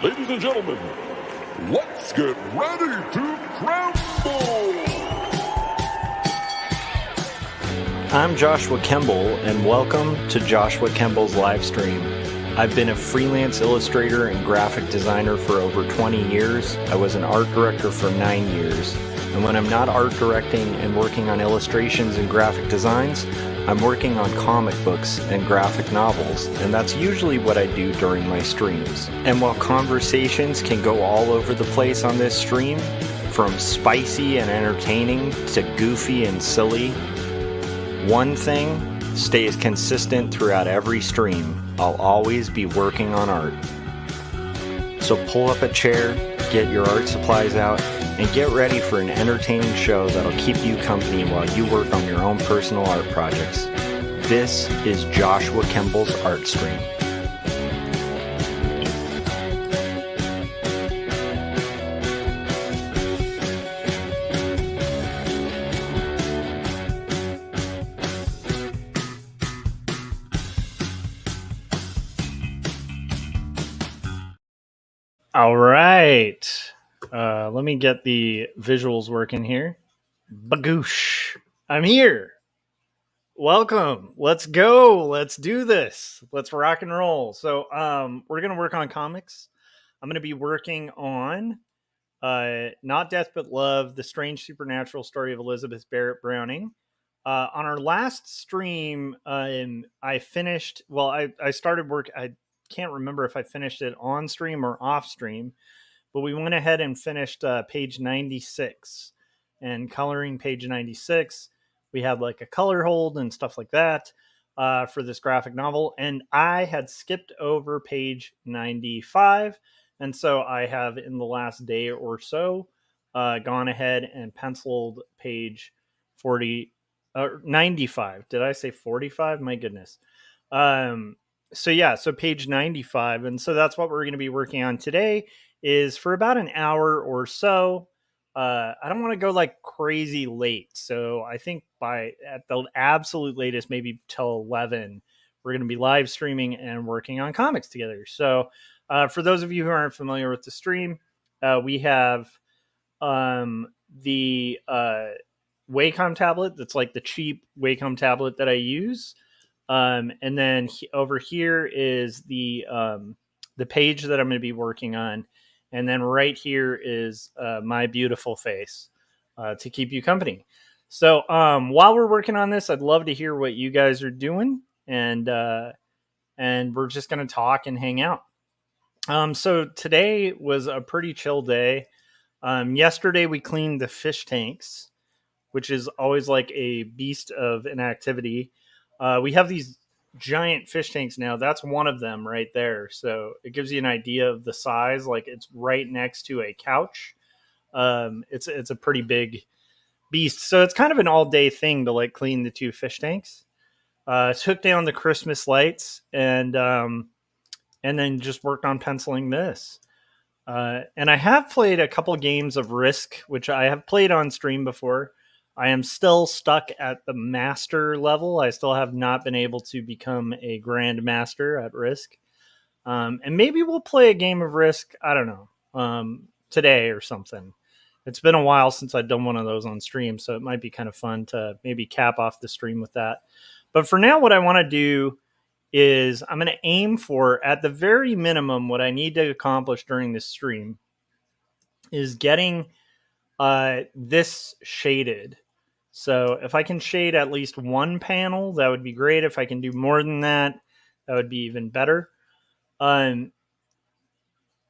Ladies and gentlemen, let's get ready to crumble! I'm Joshua Kemble, and welcome to Joshua Kemble's Livestream. I've been a freelance illustrator and graphic designer for over 20 years. I was an art director for 9 years. And when I'm not art directing and working on illustrations and graphic designs, I'm working on comic books and graphic novels, and that's usually what I do during my streams. And while conversations can go all over the place on this stream, from spicy and entertaining to goofy and silly, one thing stays consistent throughout every stream. I'll always be working on art. So pull up a chair, get your art supplies out, and get ready for an entertaining show that'll keep you company while you work on your own personal art projects. This is Joshua Kemble's Art Stream. All right. Let me get the visuals working here. Bagoosh. I'm here. Welcome. Let's go. Let's do this. Let's rock and roll. So we're going to work on comics. I'm going to be working on Not Death But Love, The Strange Supernatural Story of Elizabeth Barrett Browning. On our last stream, I finished, well, I started work. I can't remember if I finished it on stream or off stream, but we went ahead and finished page 96 and coloring page 96. We had like a color hold and stuff like that for this graphic novel. And I had skipped over page 95. And so I have, in the last day or so, gone ahead and penciled page 95. Did I say 45? My goodness. So page 95. And so that's what we're going to be working on today, is for about an hour or so. I don't want to go like crazy late. So I think at the absolute latest, maybe till 11, we're going to be live streaming and working on comics together. So for those of you who aren't familiar with the stream, we have the Wacom tablet. That's like the cheap Wacom tablet that I use. And then over here is the page that I'm going to be working on. And then right here is my beautiful face to keep you company. So while we're working on this, I'd love to hear what you guys are doing. And we're just going to talk and hang out. So today was a pretty chill day. Yesterday we cleaned the fish tanks, which is always like a beast of an activity. We have these giant fish tanks now. That's one of them right there. So it gives you an idea of the size. Like, it's right next to a couch. It's a pretty big beast. So it's kind of an all day thing to like clean the two fish tanks. Took down the Christmas lights and then just worked on penciling this. And I have played a couple games of Risk, which I have played on stream before. I am still stuck at the master level. I still have not been able to become a grand master at Risk. And maybe we'll play a game of Risk, I don't know, today or something. It's been a while since I've done one of those on stream, so it might be kind of fun to maybe cap off the stream with that. But for now, what I want to do is I'm going to aim for, at the very minimum, what I need to accomplish during this stream is getting this shaded. So if I can shade at least one panel, that would be great. If I can do more than that, that would be even better. And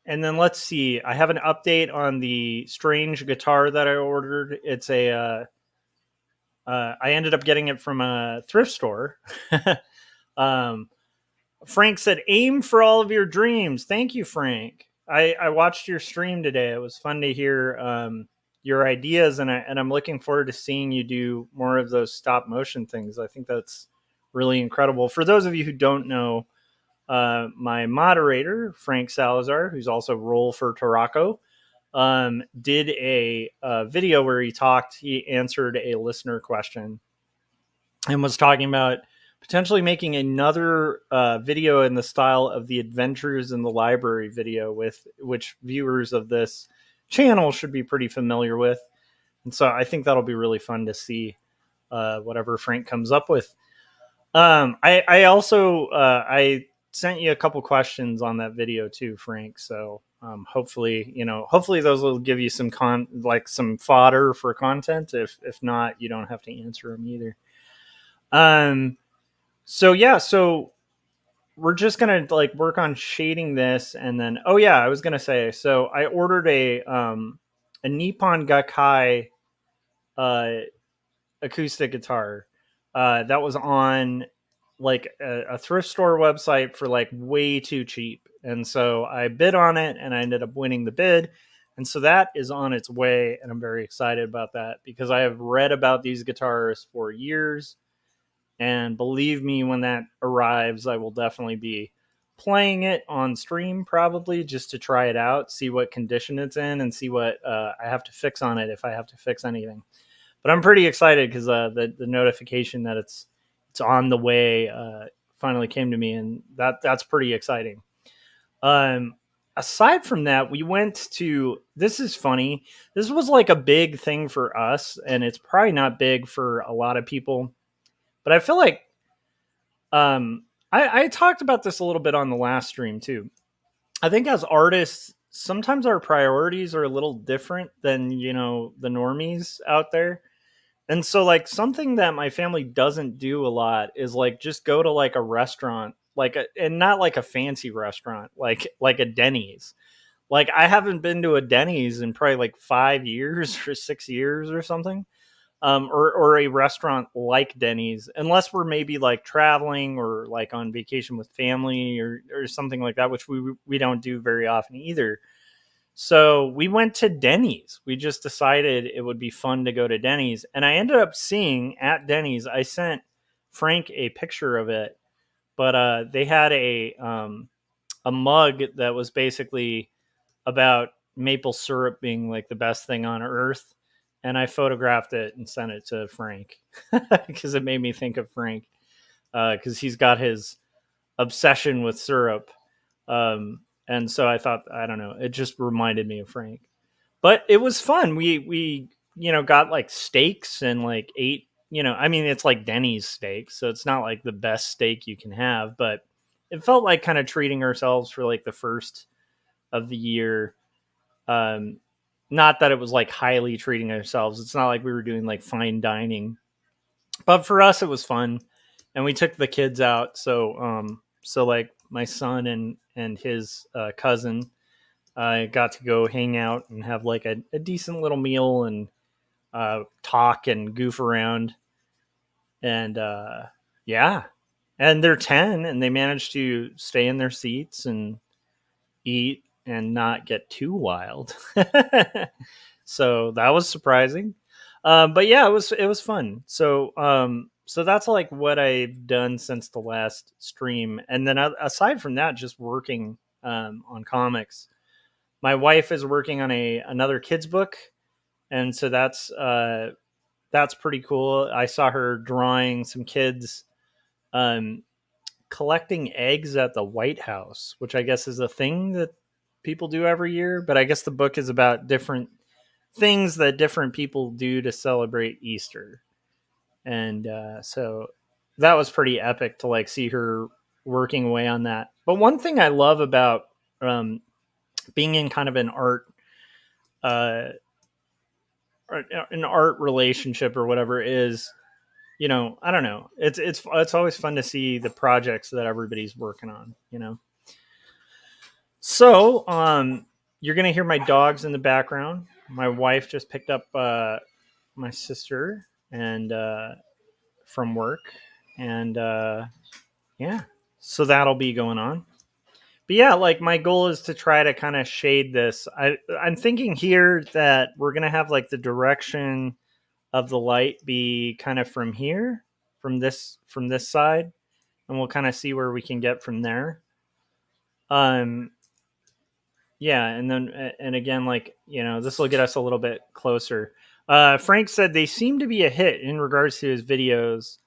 then let's see. I have an update on the strange guitar that I ordered. It's I ended up getting it from a thrift store. Frank said, aim for all of your dreams. Thank you, Frank. I watched your stream today. It was fun to hear your ideas, and I'm looking forward to seeing you do more of those stop motion things. I think that's really incredible. For those of you who don't know, my moderator, Frank Salazar, who's also Roll for Tarako, did a video where he answered a listener question and was talking about potentially making another video in the style of the Adventures in the Library video, with which viewers of this channel should be pretty familiar with. And so I think that'll be really fun to see whatever Frank comes up with. I also I sent you a couple questions on that video too, Frank. So hopefully, hopefully those will give you some some fodder for content. If not, you don't have to answer them either. So yeah, so we're just gonna like work on shading this, and then oh yeah, I was gonna say, so I ordered a Nippon Gakkai uh acoustic guitar that was on like a thrift store website for like way too cheap, and so I bid on it and I ended up winning the bid, and so that is on its way, and I'm very excited about that because I have read about these guitars for years, and believe me, when that arrives I will definitely be playing it on stream, probably just to try it out, see what condition it's in, and see what I have to fix on it, if I have to fix anything. But I'm pretty excited because the notification that it's on the way finally came to me, and that's pretty exciting. Um, Aside from that, we went to. This is funny. This was like a big thing for us, and it's probably not big for a lot of people. But I feel like I talked about this a little bit on the last stream too. I think as artists, sometimes our priorities are a little different than the normies out there. And so like something that my family doesn't do a lot is like just go to like a restaurant, and not like a fancy restaurant, like a Denny's. Like I haven't been to a Denny's in probably like 5 years or 6 years or something. Or a restaurant like Denny's, unless we're maybe like traveling or like on vacation with family or something like that, which we don't do very often either. So we went to Denny's. We just decided it would be fun to go to Denny's. And I ended up seeing at Denny's, I sent Frank a picture of it, but they had a mug that was basically about maple syrup being like the best thing on earth. And I photographed it and sent it to Frank because it made me think of Frank because he's got his obsession with syrup. And so I thought, I don't know, it just reminded me of Frank. But it was fun. We got like steaks and like ate. I mean, it's like Denny's steak, so it's not like the best steak you can have, but it felt like kind of treating ourselves for like the first of the year. Um, Not that it was like highly treating ourselves. It's not like we were doing like fine dining, but for us it was fun, and we took the kids out. So like my son and his cousin got to go hang out and have like a decent little meal and talk and goof around. And yeah, and they're 10 and they managed to stay in their seats and eat and not get too wild. So that was surprising. But yeah, it was fun. So that's like what I've done since the last stream. And then aside from that, just working on comics. My wife is working on another kids book, and so that's pretty cool. I saw her drawing some kids um, collecting eggs at the White House, which I guess is a thing that people do every year. But I guess the book is about different things that different people do to celebrate Easter, and so that was pretty epic to like see her working away on that. But one thing I love about um, being in kind of uh, an art relationship or whatever is, I don't know, it's always fun to see the projects that everybody's working on. So you're gonna hear my dogs in the background. My wife just picked up my sister and from work, and yeah, so that'll be going on. But yeah, like my goal is to try to kind of shade this. I'm thinking here that we're gonna have like the direction of the light be kind of from here, from this side, and we'll kind of see where we can get from there. Um, yeah, and then and again, like this will get us a little bit closer. Frank said they seem to be a hit in regards to his videos.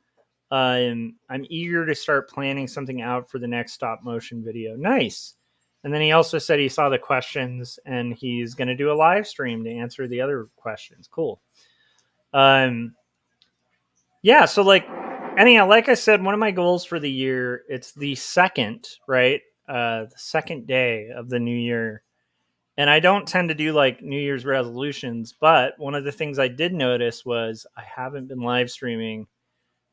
I'm eager to start planning something out for the next stop motion video. Nice. And then he also said he saw the questions and he's going to do a live stream to answer the other questions. Cool. Yeah. So like, anyhow, like I said, one of my goals for the year, it's the second, right? The second day of the new year. And I don't tend to do like New Year's resolutions, but one of the things I did notice was I haven't been live streaming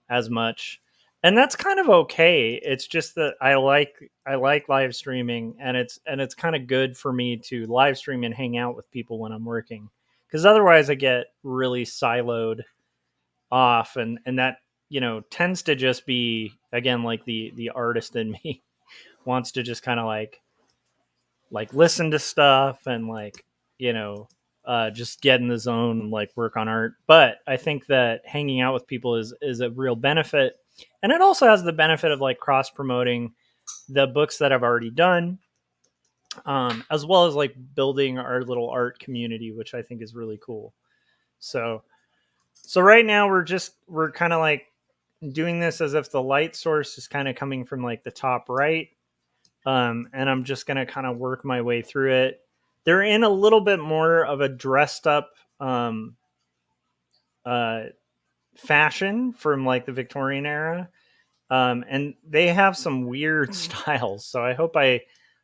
as much, and that's kind of okay. It's just that I like live streaming, and it's kind of good for me to live stream and hang out with people when I'm working, because otherwise I get really siloed off, and that tends to just be, again, like the artist in me wants to just kind of like listen to stuff and like you know just get in the zone and like work on art. But I think that hanging out with people is a real benefit, and it also has the benefit of like cross promoting the books that I've already done, as well as like building our little art community, which I think is really cool. So so right now we're kind of like doing this as if the light source is kind of coming from like the top right, and I'm just going to kind of work my way through it. They're in a little bit more of a dressed up uh, fashion from like the Victorian era, and they have some weird styles. So I hope I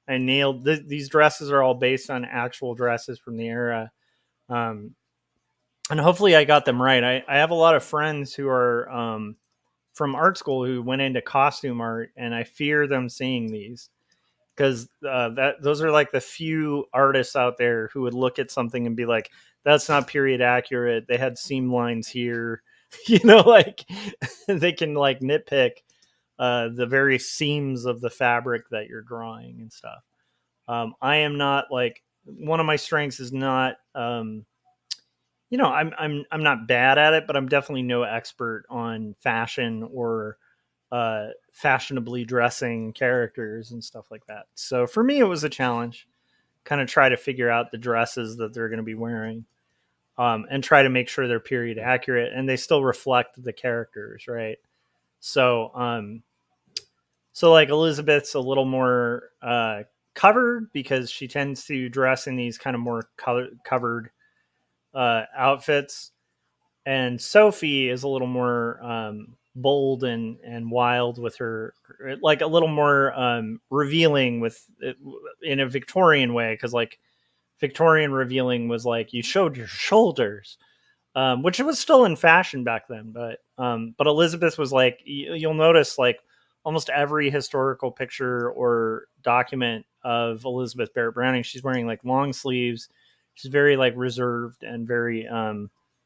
nailed these dresses are all based on actual dresses from the era, um, and hopefully I got them right. I have a lot of friends who are from art school who went into costume art, and I fear them seeing these because that those are like the few artists out there who would look at something and be like, "That's not period accurate. They had seam lines here." Like they can like nitpick the very seams of the fabric that you're drawing and stuff. I am not like one of my strengths is not. I'm not bad at it, but I'm definitely no expert on fashion or fashionably dressing characters and stuff like that. So for me, it was a challenge, kind of try to figure out the dresses that they're going to be wearing, and try to make sure they're period accurate and they still reflect the characters, right? So like Elizabeth's a little more covered because she tends to dress in these kind of more covered outfits, and Sophie is a little more bold and wild with her, like a little more revealing with in a Victorian way, because like Victorian revealing was like you showed your shoulders, which was still in fashion back then. But Elizabeth was like you'll notice like almost every historical picture or document of Elizabeth Barrett Browning, she's wearing like long sleeves. She's very like reserved and very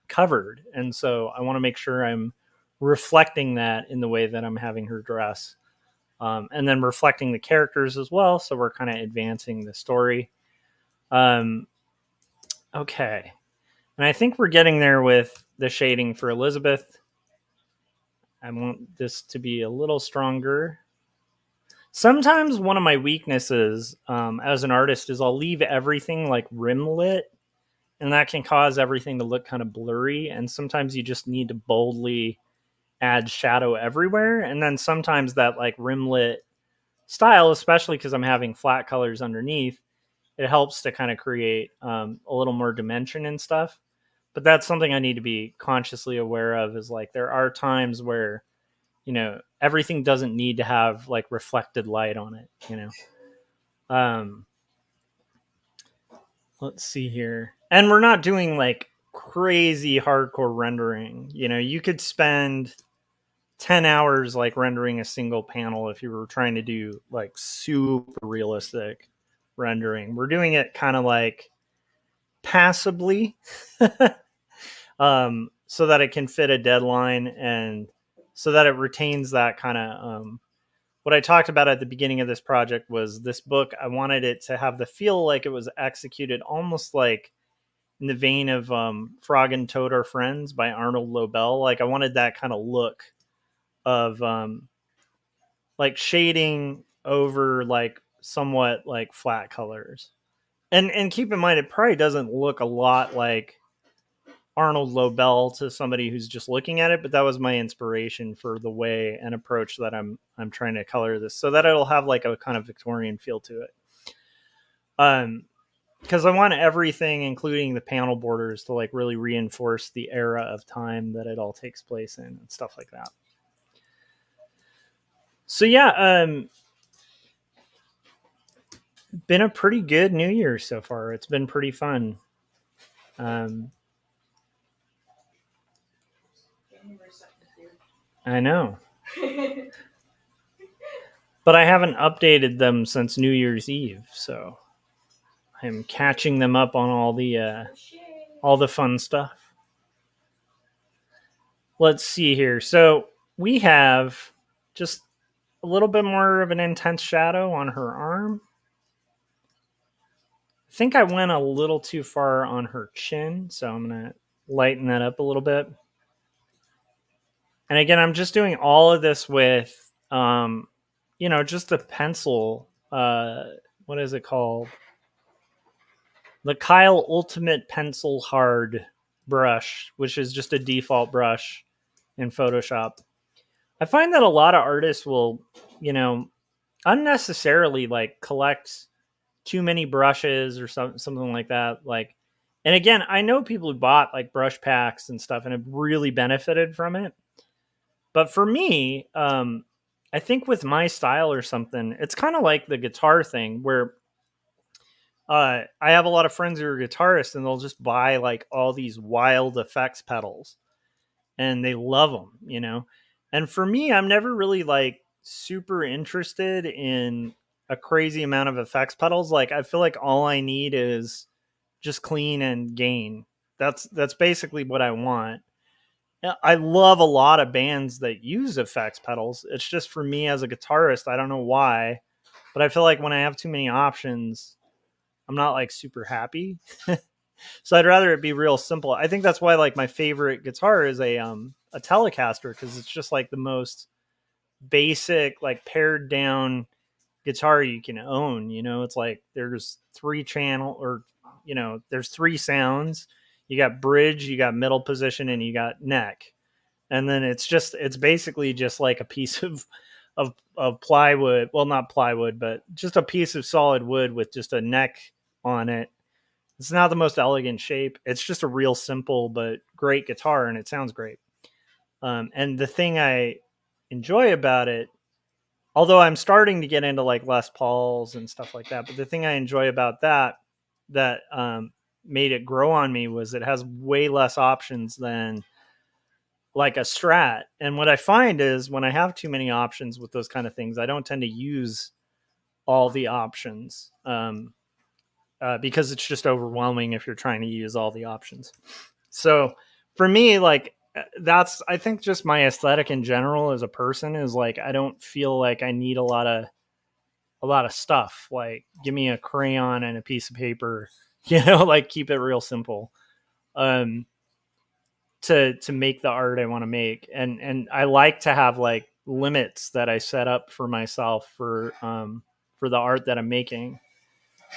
covered, and so I want to make sure I'm reflecting that in the way that I'm having her dress, and then reflecting the characters as well. So we're kind of advancing the story. Um, okay. And I think we're getting there with the shading for Elizabeth. I want this to be a little stronger. Sometimes one of my weaknesses as an artist is I'll leave everything like rim lit, and that can cause everything to look kind of blurry. And sometimes you just need to boldly add shadow everywhere. And then sometimes that like rim lit style, especially because I'm having flat colors underneath, it helps to kind of create a little more dimension and stuff. But that's something I need to be consciously aware of, is like there are times where everything doesn't need to have like reflected light on it. Let's see here. And we're not doing like crazy hardcore rendering. You could spend 10 hours like rendering a single panel if you were trying to do like super realistic rendering. We're doing it kind of like passively, so that it can fit a deadline and so that it retains that kind of what I talked about at the beginning of this project was this book. I wanted it to have the feel like it was executed almost like in the vein of Frog and Toad Are Friends by Arnold Lobel. Like I wanted that kind of look of like shading over like somewhat like flat colors. And keep in mind, it probably doesn't look a lot like Arnold Lobel to somebody who's just looking at it, but that was my inspiration for the way and approach that I'm trying to color this, so that it'll have like a kind of Victorian feel to it. Because I want everything, including the panel borders, to like really reinforce the era of time that it all takes place in and stuff like that. So yeah, been a pretty good New Year so far. It's been pretty fun. I know. But I haven't updated them since New Year's Eve, so I'm catching them up on all the fun stuff. Let's see here. So we have just a little bit more of an intense shadow on her arm. I think I went a little too far on her chin, so I'm going to lighten that up a little bit. And again, I'm just doing all of this with, just a pencil. What is it called? The Kyle Ultimate Pencil Hard brush, which is just a default brush in Photoshop. I find that a lot of artists will, unnecessarily like collect too many brushes or something like that. Like, and again, I know people who bought like brush packs and stuff and have really benefited from it. But for me, I think with my style or something, it's kind of like the guitar thing where I have a lot of friends who are guitarists and they'll just buy like all these wild effects pedals and they love them. And for me, I'm never really like super interested in a crazy amount of effects pedals. Like I feel like all I need is just clean and gain. That's basically what I want. I love a lot of bands that use effects pedals. It's just for me as a guitarist, I don't know why, but I feel like when I have too many options, I'm not like super happy. So I'd rather it be real simple. I think that's why like my favorite guitar is a Telecaster, because it's just like the most basic, like pared down guitar you can own. It's like there's there's three sounds. You got bridge, you got middle position, and you got neck. And then it's basically just like a piece of plywood. Well, not plywood, but just a piece of solid wood with just a neck on it. It's not the most elegant shape. It's just a real simple but great guitar, and it sounds great. And the thing I enjoy about it, although I'm starting to get into like Les Pauls and stuff like that, but the thing I enjoy about that made it grow on me was it has way less options than like a Strat. And what I find is when I have too many options with those kind of things, I don't tend to use all the options. Because it's just overwhelming if you're trying to use all the options. So for me, like that's, I think just my aesthetic in general as a person is like, I don't feel like I need a lot of stuff. Like give me a crayon and a piece of paper, like keep it real simple. To make the art I want to make. And I like to have like limits that I set up for myself for the art that I'm making,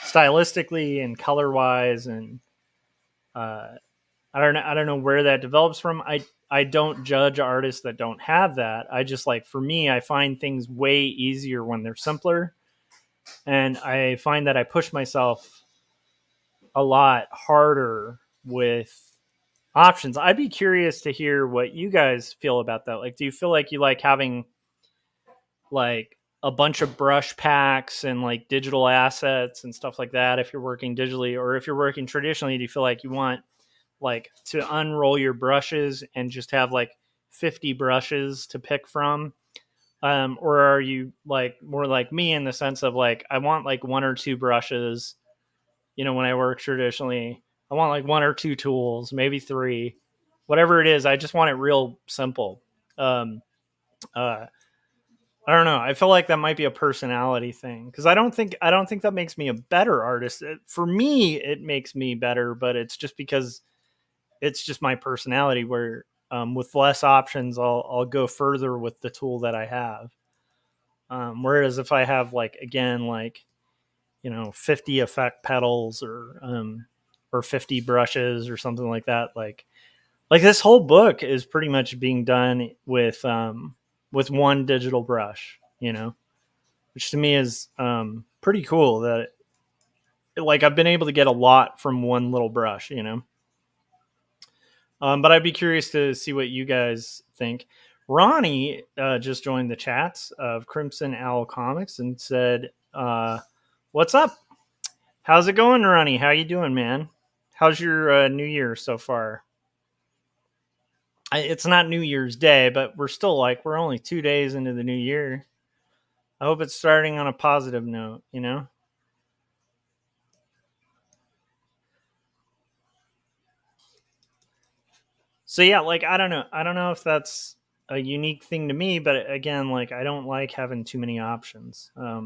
stylistically and color wise. And I don't know where that develops from. I don't judge artists that don't have that. I just like, for me, I find things way easier when they're simpler. And I find that I push myself a lot harder with options. I'd be curious to hear what you guys feel about that. Like, do you feel like you like having like a bunch of brush packs and like digital assets and stuff like that if you're working digitally, or if you're working traditionally, do you feel like you want like to unroll your brushes and just have like 50 brushes to pick from? Or are you like more like me in the sense of like, I want like one or two brushes, when I work traditionally, I want like one or two tools, maybe three, whatever it is. I just want it real simple. Uh, I don't know. I feel like that might be a personality thing, because I don't think that makes me a better artist. For me, it makes me better, but it's just because it's just my personality. Where with less options, I'll go further with the tool that I have. Whereas if I have like again like 50 effect pedals or 50 brushes or something like that, like Like this whole book is pretty much being done with one digital brush, which to me is pretty cool that like I've been able to get a lot from one little brush. But I'd be curious to see what you guys think. Ronnie just joined the chats of Crimson Owl Comics and said, "What's up? How's it going, Ronnie? How you doing, man? How's your New Year so far?" It's not New Year's Day, but we're only 2 days into the new year. I hope it's starting on a positive note. So yeah, like I don't know if that's a unique thing to me, but again, like I don't like having too many options. I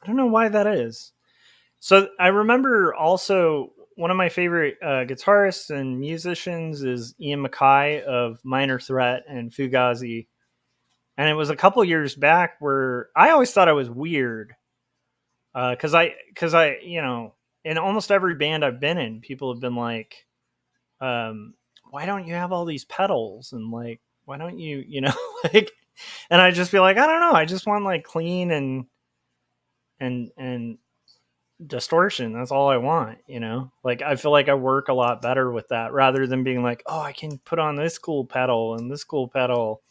don't know why that is. So I remember also one of my favorite guitarists and musicians is Ian MacKaye of Minor Threat and Fugazi, and it was a couple years back where I always thought I was weird because I in almost every band I've been in, people have been like, um, "Why don't you have all these pedals?" And like, "Why don't you like?" And I just be like, "I don't know. I just want like clean and distortion. That's all I want. Like I feel like I work a lot better with that rather than being like, oh, I can put on this cool pedal and this cool pedal.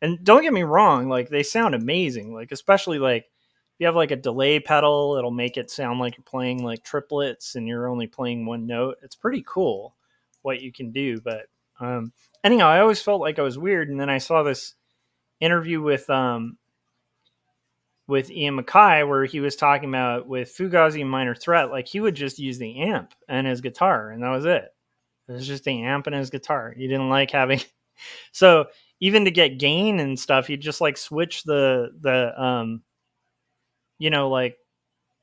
And don't get me wrong, like they sound amazing. Like especially like if you have like a delay pedal, it'll make it sound like you're playing like triplets and you're only playing one note. It's pretty cool what you can do. But anyhow, I always felt like I was weird, and then I saw this interview with Ian MacKaye where he was talking about with Fugazi and Minor Threat, like he would just use the amp and his guitar, and that was it. It was just the amp and his guitar. He didn't like having so even to get gain and stuff, he'd just like switch like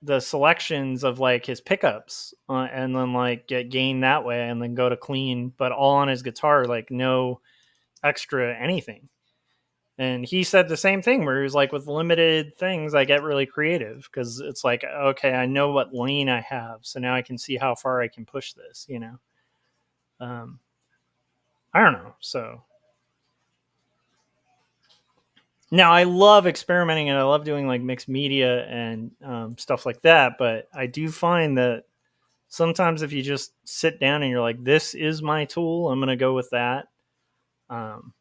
the selections of like his pickups and then like get gain that way and then go to clean, but all on his guitar, like no extra anything. And he said the same thing where he was like, with limited things, I get really creative because it's like, okay, I know what lane I have. So now I can see how far I can push this. Um, I don't know. So now I love experimenting and I love doing like mixed media and stuff like that. But I do find that sometimes if you just sit down and you're like, this is my tool, I'm going to go with that. Um,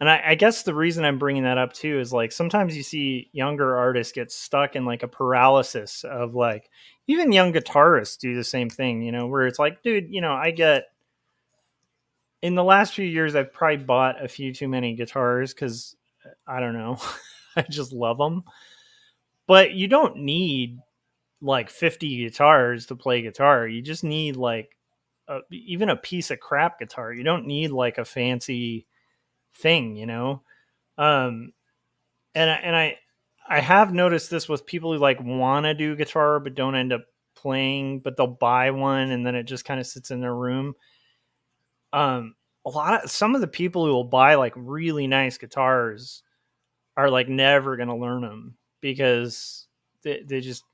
And I guess the reason I'm bringing that up too is like sometimes you see younger artists get stuck in like a paralysis of like even young guitarists do the same thing, where it's like, dude, I get in the last few years I've probably bought a few too many guitars because I don't know, I just love them. But you don't need like 50 guitars to play guitar. You just need like even a piece of crap guitar. You don't need like a fancy thing. Um, and I have noticed this with people who like want to do guitar but don't end up playing, but they'll buy one and then it just kind of sits in their room. Some of the people who will buy like really nice guitars are like never gonna learn them because they just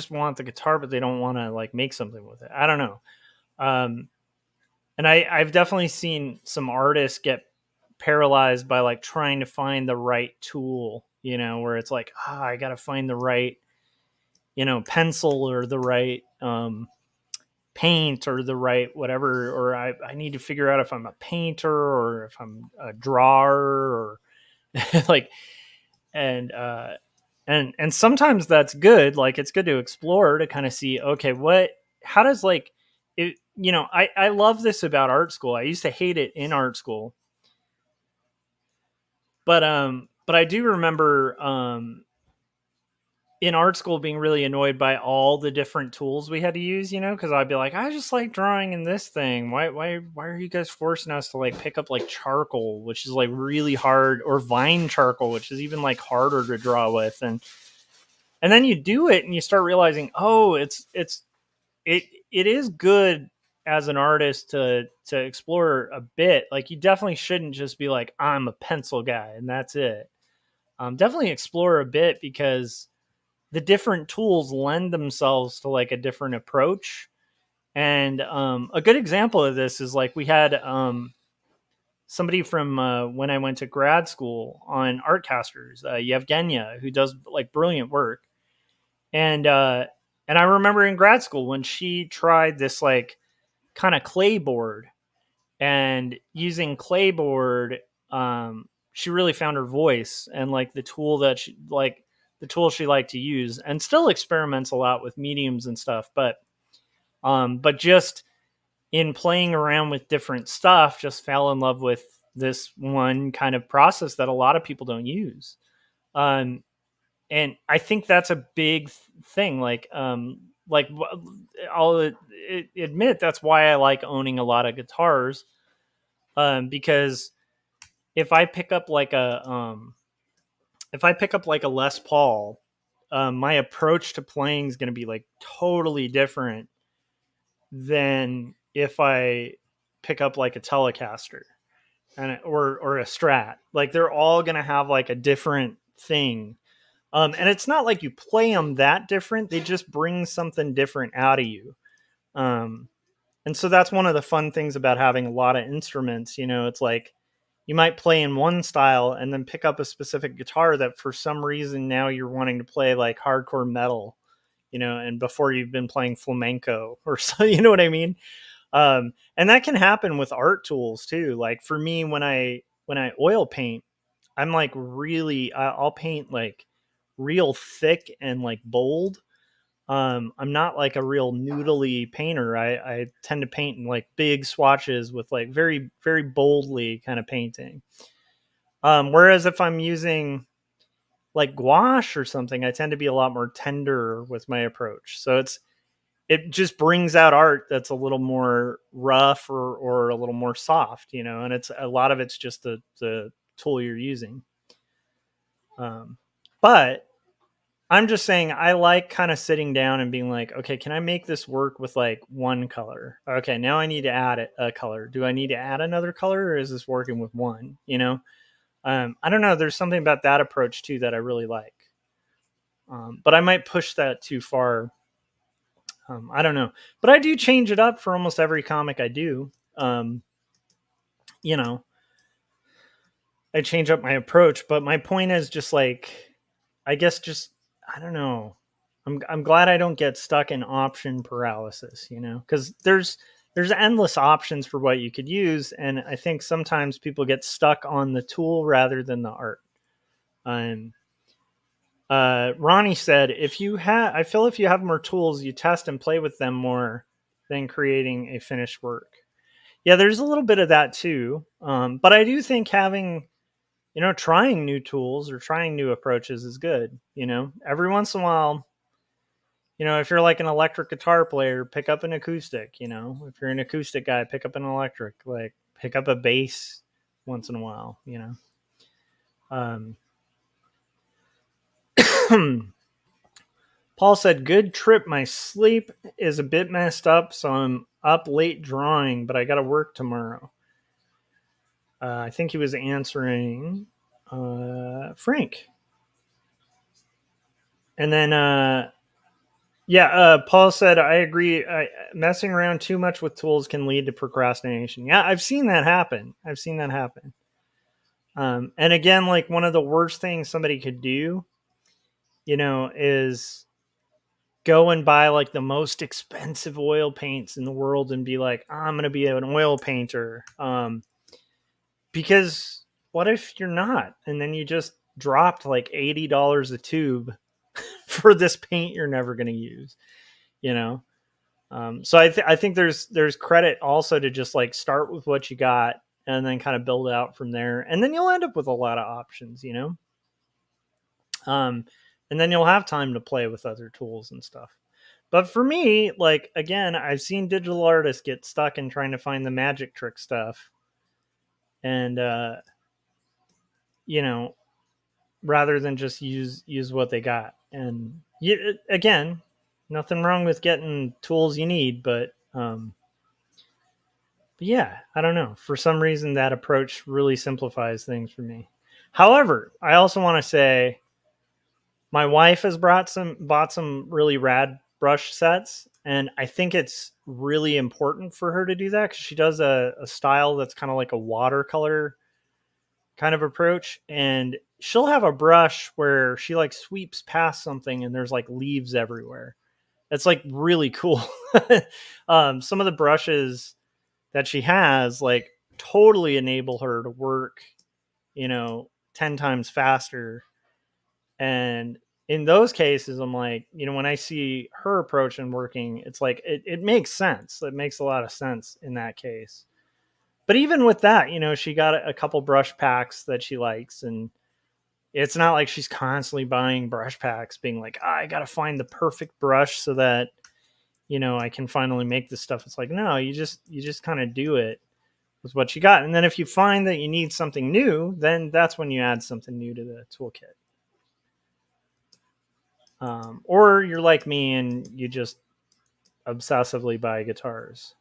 want the guitar but they don't want to like make something with it. I don't know. Um, and I've definitely seen some artists get paralyzed by like trying to find the right tool, where it's like, I got to find the right, pencil or the right paint or the right whatever, or I need to figure out if I'm a painter or if I'm a drawer or like, and, and sometimes that's good. Like it's good to explore to kind of see, okay, how does like it, I love this about art school. I used to hate it in art school, but I do remember in art school being really annoyed by all the different tools we had to use, because I'd be like, I just like drawing in this thing. Why are you guys forcing us to like pick up like charcoal, which is like really hard, or vine charcoal, which is even like harder to draw with, and then you do it and you start realizing, oh, it is good as an artist to explore a bit. Like you definitely shouldn't just be like, I'm a pencil guy and that's it. Definitely explore a bit because the different tools lend themselves to like a different approach. And a good example of this is like we had somebody from when I went to grad school on Artcasters, Yevgenia, who does like brilliant work. And I remember in grad school when she tried this like kind of clay board, and using clay board, she really found her voice and like the tool she liked to use, and still experiments a lot with mediums and stuff. But just in playing around with different stuff, just fell in love with this one kind of process that a lot of people don't use. Um, and I think that's a big thing. Like I'll admit that's why I like owning a lot of guitars. Because if I pick up like a Les Paul, my approach to playing is going to be like totally different than if I pick up like a Telecaster or a Strat. Like they're all going to have like a different thing. And it's not like you play them that different. They just bring something different out of you. Um, and so that's one of the fun things about having a lot of instruments. It's like you might play in one style and then pick up a specific guitar that for some reason now you're wanting to play like hardcore metal, and before you've been playing flamenco or so, you know what I mean? And that can happen with art tools too. Like for me, when I oil paint, I'm like I'll paint like real thick and like bold. I'm not like a real noodly painter. I tend to paint in like big swatches with like very, very boldly kind of painting. Whereas if I'm using like gouache or something, I tend to be a lot more tender with my approach. So it just brings out art that's a little more rough or a little more soft, and it's a lot of it's just the tool you're using. But I'm just saying I like kind of sitting down and being like, okay, can I make this work with like one color? Okay, now I need to add a color. Do I need to add another color, or is this working with one? I don't know. There's something about that approach too that I really like. But I might push that too far. I don't know, but I do change it up for almost every comic I do. You know, I change up my approach, but my point is just like, I guess just I don't know. I'm glad I don't get stuck in option paralysis, because there's endless options for what you could use, and I think sometimes people get stuck on the tool rather than the art. Um, Ronnie said, I feel if you have more tools, you test and play with them more than creating a finished work. Yeah, there's a little bit of that too. But I do think having, trying new tools or trying new approaches is good. Every once in a while, if you're like an electric guitar player, pick up an acoustic. If you're an acoustic guy, pick up an electric. Like pick up a bass once in a while. Um, Paul said, "Good trip. My sleep is a bit messed up, so I'm up late drawing, but I got to work tomorrow." I think he was answering Frank. And then, Paul said, "I agree. Messing around too much with tools can lead to procrastination." Yeah, I've seen that happen. And again, like one of the worst things somebody could do, is go and buy like the most expensive oil paints in the world and be like, I'm going to be an oil painter. Because what if you're not? And then you just dropped like $80 a tube for this paint you're never going to use, you know? So I think there's credit also to just like start with what you got and then kind of build out from there. And then you'll end up with a lot of options, and then you'll have time to play with other tools and stuff. But for me, like, again, I've seen digital artists get stuck in trying to find the magic trick stuff. And, you know, rather than just use what they got. And again, nothing wrong with getting tools you need, but yeah, I don't know. For some reason, that approach really simplifies things for me. However, I also want to say my wife has bought some really rad brush sets, And I think it's really important for her to do that because she does a style that's kind of like a watercolor kind of approach. And she'll have a brush where she like sweeps past something and there's like leaves everywhere. It's like really cool. Some of the brushes that she has like totally enable her to work, 10 times faster. And in those cases, I'm like, when I see her approach and working, it's like it makes sense. It makes a lot of sense in that case. But even with that, she got a couple brush packs that she likes, and it's not like she's constantly buying brush packs, being like, I got to find the perfect brush so that I can finally make this stuff. It's like, no, you just kind of do it with what you got, and then if you find that you need something new, then that's when you add something new to the toolkit. Or you're like me and you just obsessively buy guitars.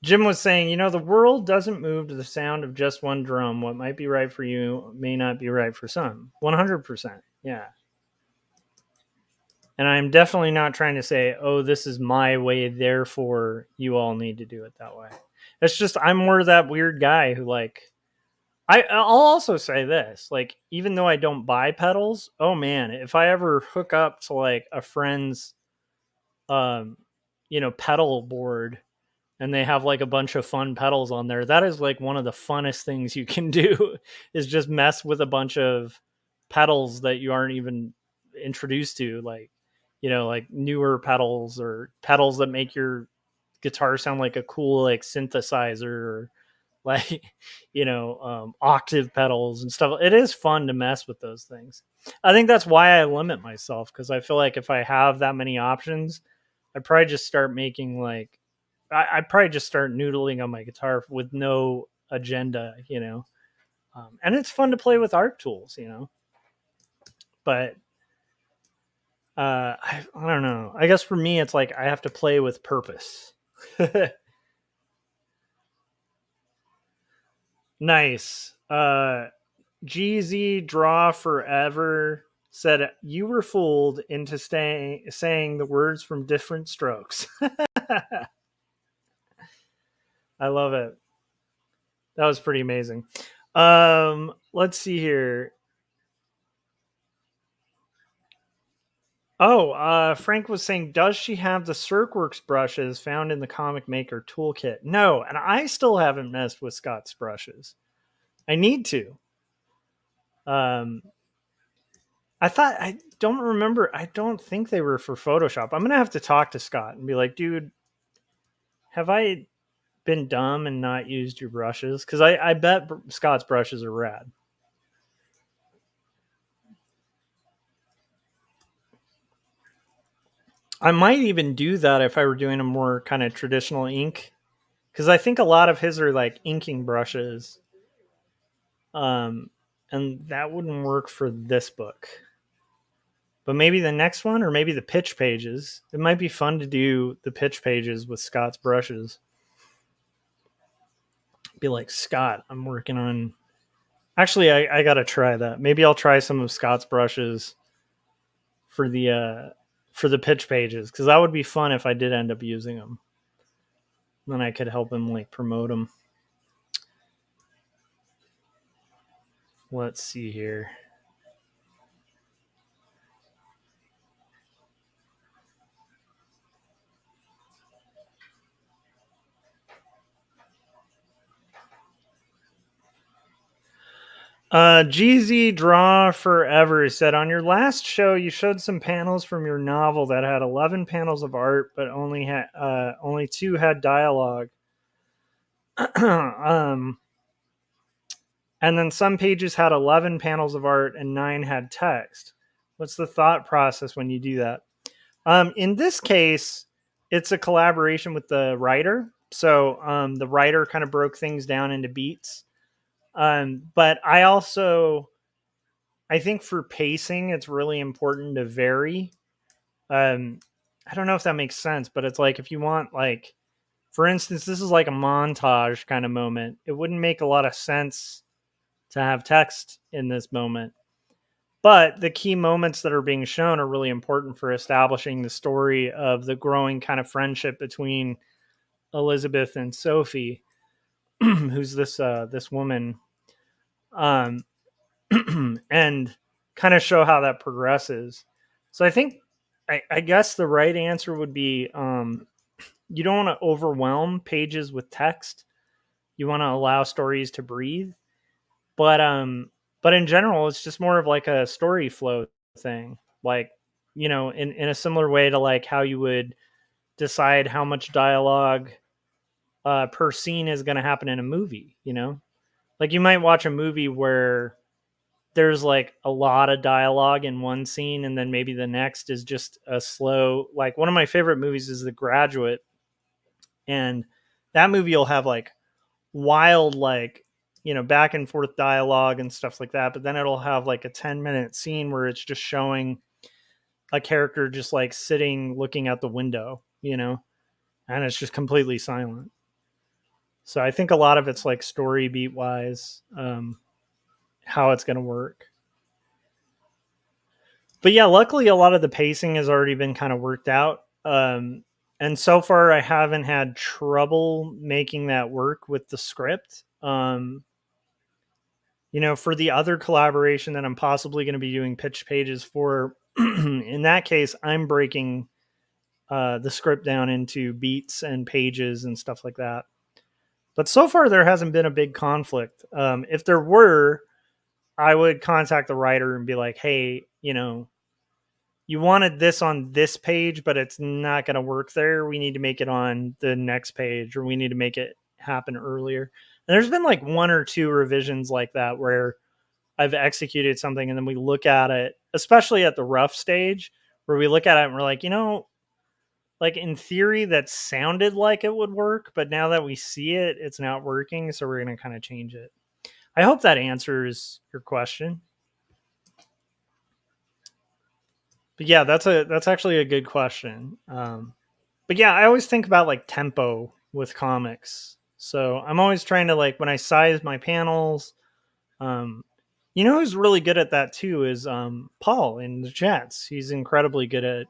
Jim was saying, the world doesn't move to the sound of just one drum. What might be right for you may not be right for some. 100%. Yeah. And I'm definitely not trying to say, oh, this is my way, therefore you all need to do it that way. It's just, I'm more that weird guy who, like, I'll also say this, like, even though I don't buy pedals, oh man, if I ever hook up to like a friend's, um, pedal board and they have like a bunch of fun pedals on there, that is like one of the funnest things you can do is just mess with a bunch of pedals that you aren't even introduced to, like, like newer pedals or pedals that make your guitar sound like a cool like synthesizer, or like octave pedals and stuff. It is fun to mess with those things. I think that's why I limit myself, because I feel like if I have that many options, I'd probably just start making like I'd probably just start noodling on my guitar with no agenda, and it's fun to play with art tools, but I don't know, I guess for me it's like I have to play with purpose. Nice. GZ Draw Forever said you were fooled into saying the words from different strokes. I love it. That was pretty amazing. Let's see here. Oh, Frank was saying, does she have the Circworks brushes found in the Comic Maker toolkit? No, and I still haven't messed with Scott's brushes. I need to. I don't remember. I don't think they were for Photoshop. I'm gonna have to talk to Scott and be like, dude, have I been dumb and not used your brushes? Because I bet Scott's brushes are rad. I might even do that if I were doing a more kind of traditional ink, because I think a lot of his are like inking brushes, um, and that wouldn't work for this book. But maybe the next one, or maybe the pitch pages. It might be fun to do the pitch pages with Scott's brushes. Be like, Scott, I'm working on. Actually, I gotta try that. Maybe I'll try some of Scott's brushes for the pitch pages, because that would be fun if I did end up using them. Then I could help him like promote them. Let's see here. GZ Draw Forever said, on your last show, you showed some panels from your novel that had 11 panels of art, but only 2 had dialogue. And then some pages had 11 panels of art and 9 had text. What's the thought process when you do that? In this case, it's a collaboration with the writer. So the writer kind of broke things down into beats. But I think for pacing, it's really important to vary. I don't know if that makes sense, but it's like if you want, like, for instance, this is like a montage kind of moment. It wouldn't make a lot of sense to have text in this moment. But the key moments that are being shown are really important for establishing the story of the growing kind of friendship between Elizabeth and Sophie, who's this woman, um, and kind of show how that progresses. So I think, I guess the right answer would be, you don't want to overwhelm pages with text. You want to allow stories to breathe, but in general, it's just more of like a story flow thing. Like, in a similar way to like how you would decide how much dialogue per scene is going to happen in a movie. Like you might watch a movie where there's like a lot of dialogue in one scene, and then maybe the next is just a slow. Like one of my favorite movies is The Graduate, and that movie will have like wild, like, back and forth dialogue and stuff like that, but then it'll have like a 10-minute scene where it's just showing a character just like sitting looking out the window, and it's just completely silent. So I think a lot of it's like story beat wise, how it's going to work. But yeah, luckily a lot of the pacing has already been kind of worked out. And so far I haven't had trouble making that work with the script. For the other collaboration that I'm possibly going to be doing pitch pages for, in that case, I'm breaking the script down into beats and pages and stuff like that. But so far, there hasn't been a big conflict. If there were, I would contact the writer and be like, hey, you wanted this on this page, but it's not going to work there. We need to make it on the next page, or we need to make it happen earlier. And there's been like one or two revisions like that where I've executed something and then we look at it, especially at the rough stage, where we look at it and we're like, like in theory that sounded like it would work, but now that we see it, it's not working. So we're going to kind of change it. I hope that answers your question. But yeah, that's actually a good question. But yeah, I always think about like tempo with comics. So I'm always trying to, like, when I size my panels, um, who's really good at that too is Paul in the chats. He's incredibly good at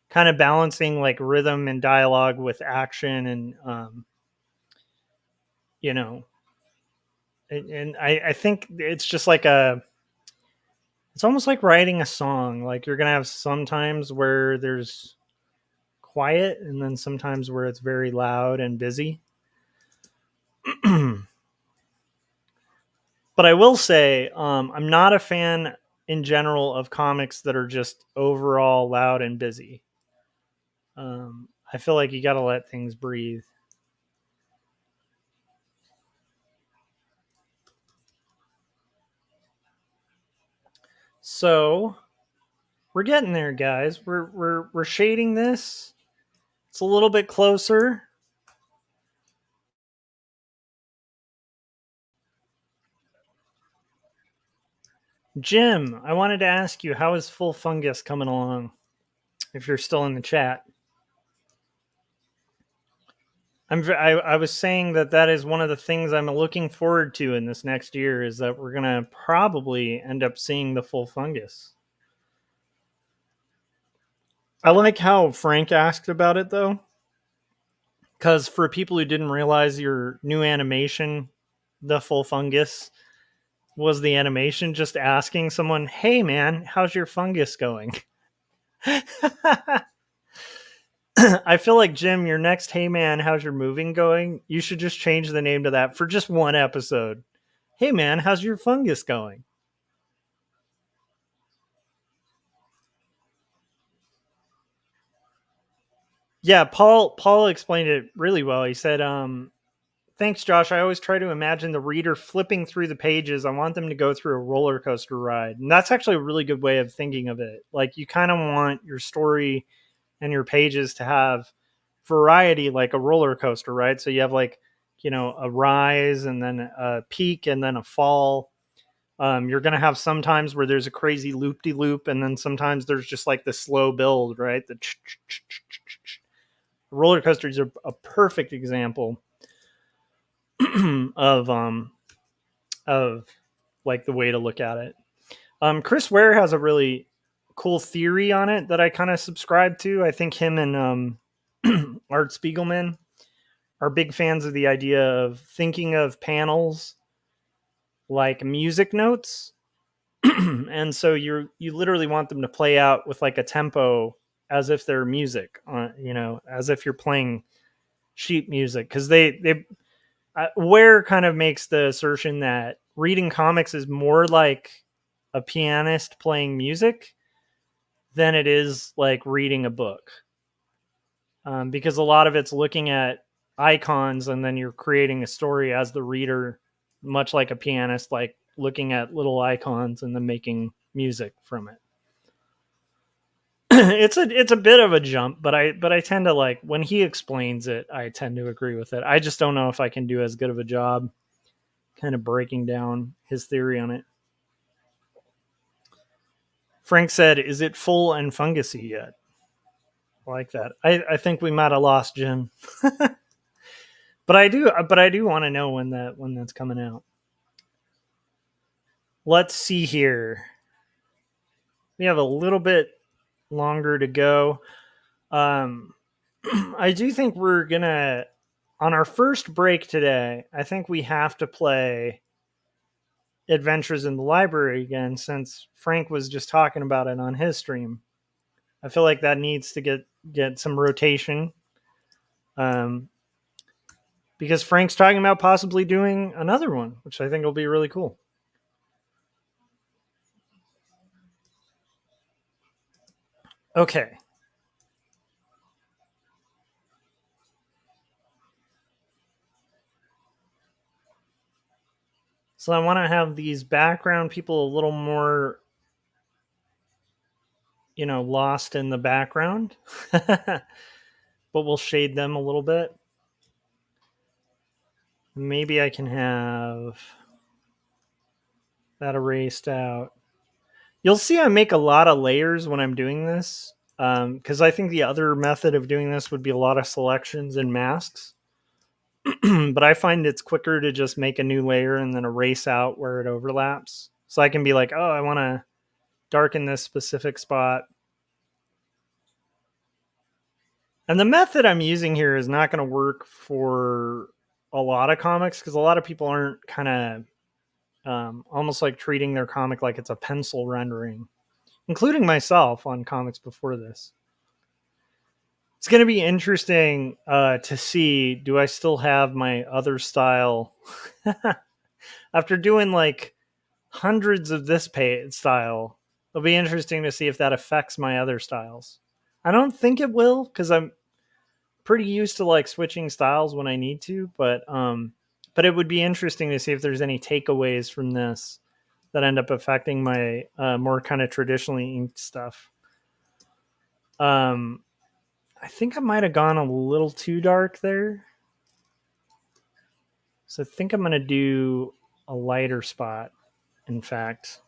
kind of balancing like rhythm and dialogue with action, and you know, and I think it's just like it's almost like writing a song. Like you're gonna have sometimes where there's quiet, and then sometimes where it's very loud and busy. But I will say, I'm not a fan in general of comics that are just overall loud and busy. I feel like you got to let things breathe. So we're getting there, guys. We're shading this. It's a little bit closer. Jim, I wanted to ask you, how is Full Fungus coming along? If you're still in the chat, I was saying that is one of the things I'm looking forward to in this next year, is that we're gonna probably end up seeing the Full Fungus. I like how Frank asked about it though, because for people who didn't realize, your new animation, the Full Fungus, was the animation just asking someone, "Hey man, how's your fungus going?" I feel like, Jim, your next "Hey man, how's your moving going?" You should just change the name to that for just one episode. "Hey man, how's your fungus going?" Yeah, Paul explained it really well. He said, "Thanks, Josh. I always try to imagine the reader flipping through the pages. I want them to go through a roller coaster ride." And that's actually a really good way of thinking of it. Like, you kind of want your story and your pages to have variety, like a roller coaster, right? So you have like, a rise and then a peak and then a fall. You're going to have sometimes where there's a crazy loop de loop, and then sometimes there's just like the slow build, right? The roller coasters are a perfect example of of like the way to look at it. Chris Ware has a really cool theory on it that I kind of subscribe to. I think him and Art Spiegelman are big fans of the idea of thinking of panels like music notes. And so you literally want them to play out with like a tempo as if they're music, as if you're playing sheet music, because they Ware kind of makes the assertion that reading comics is more like a pianist playing music than it is like reading a book, because a lot of it's looking at icons and then you're creating a story as the reader, much like a pianist, like looking at little icons and then making music from it. It's a bit of a jump, but I tend to like when he explains it. I tend to agree with it. I just don't know if I can do as good of a job kind of breaking down his theory on it. Frank said, "Is it full and fungusy yet?" I like that. I think we might have lost Jim, but I do want to know when that's coming out. Let's see here. We have a little bit longer to go. I do think we're gonna on our first break today. I think we have to play Adventures in the Library again, since Frank was just talking about it on his stream. I feel like that needs to get some rotation, um, because Frank's talking about possibly doing another one, which I think will be really cool. Okay. So I want to have these background people a little more, lost in the background, but we'll shade them a little bit. Maybe I can have that erased out. You'll see I make a lot of layers when I'm doing this, because I think the other method of doing this would be a lot of selections and masks. But I find it's quicker to just make a new layer and then erase out where it overlaps. So I can be like, oh, I want to darken this specific spot. And the method I'm using here is not going to work for a lot of comics, because a lot of people aren't kind of almost like treating their comic like it's a pencil rendering, including myself on comics before this. It's going to be interesting to see, do I still have my other style after doing like hundreds of this style? It'll be interesting to see if that affects my other styles. I don't think it will, because I'm pretty used to like switching styles when I need to, but it would be interesting to see if there's any takeaways from this that end up affecting my more kind of traditionally inked stuff. I think I might have gone a little too dark there. So I think I'm going to do a lighter spot, in fact.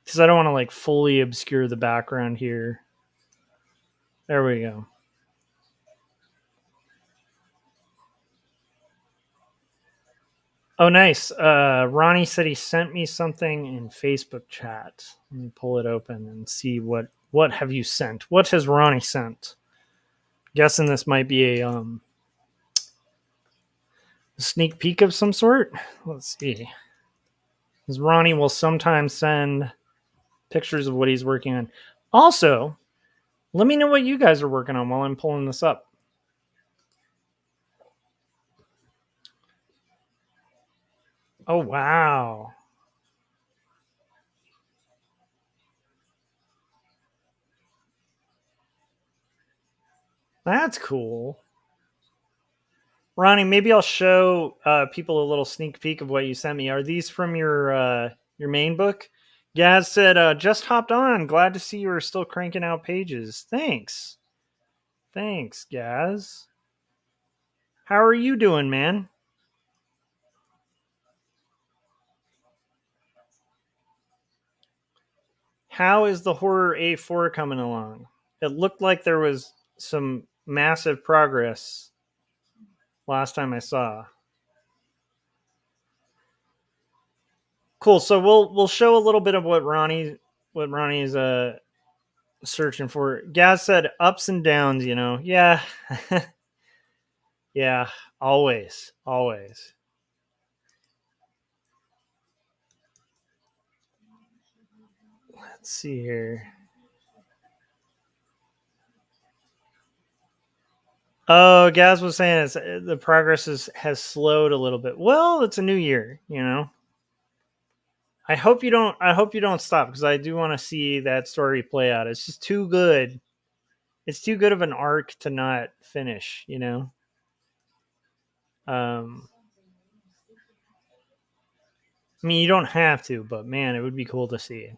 Because I don't want to like fully obscure the background here. There we go. Oh, nice. Ronnie said he sent me something in Facebook chat. Let me pull it open and see what have you sent. What has Ronnie sent? Guessing this might be a sneak peek of some sort. Let's see. Because Ronnie will sometimes send pictures of what he's working on. Also, let me know what you guys are working on while I'm pulling this up. Oh, wow. That's cool. Ronnie, maybe I'll show people a little sneak peek of what you sent me. Are these from your main book? Gaz said, just hopped on. Glad to see you are still cranking out pages. Thanks. Thanks, Gaz. How are you doing, man? How is the horror A4 coming along? It looked like there was some massive progress last time I saw. Cool. So we'll show a little bit of what Ronnie's searching for. Gaz said ups and downs, you know. Yeah. Yeah, always. Let's see here. Oh, Gaz was saying the progress has slowed a little bit. Well, it's a new year, you know. I hope you don't stop, because I do want to see that story play out. It's just too good. It's too good of an arc to not finish, you know. Um, I mean, you don't have to, but man, it would be cool to see.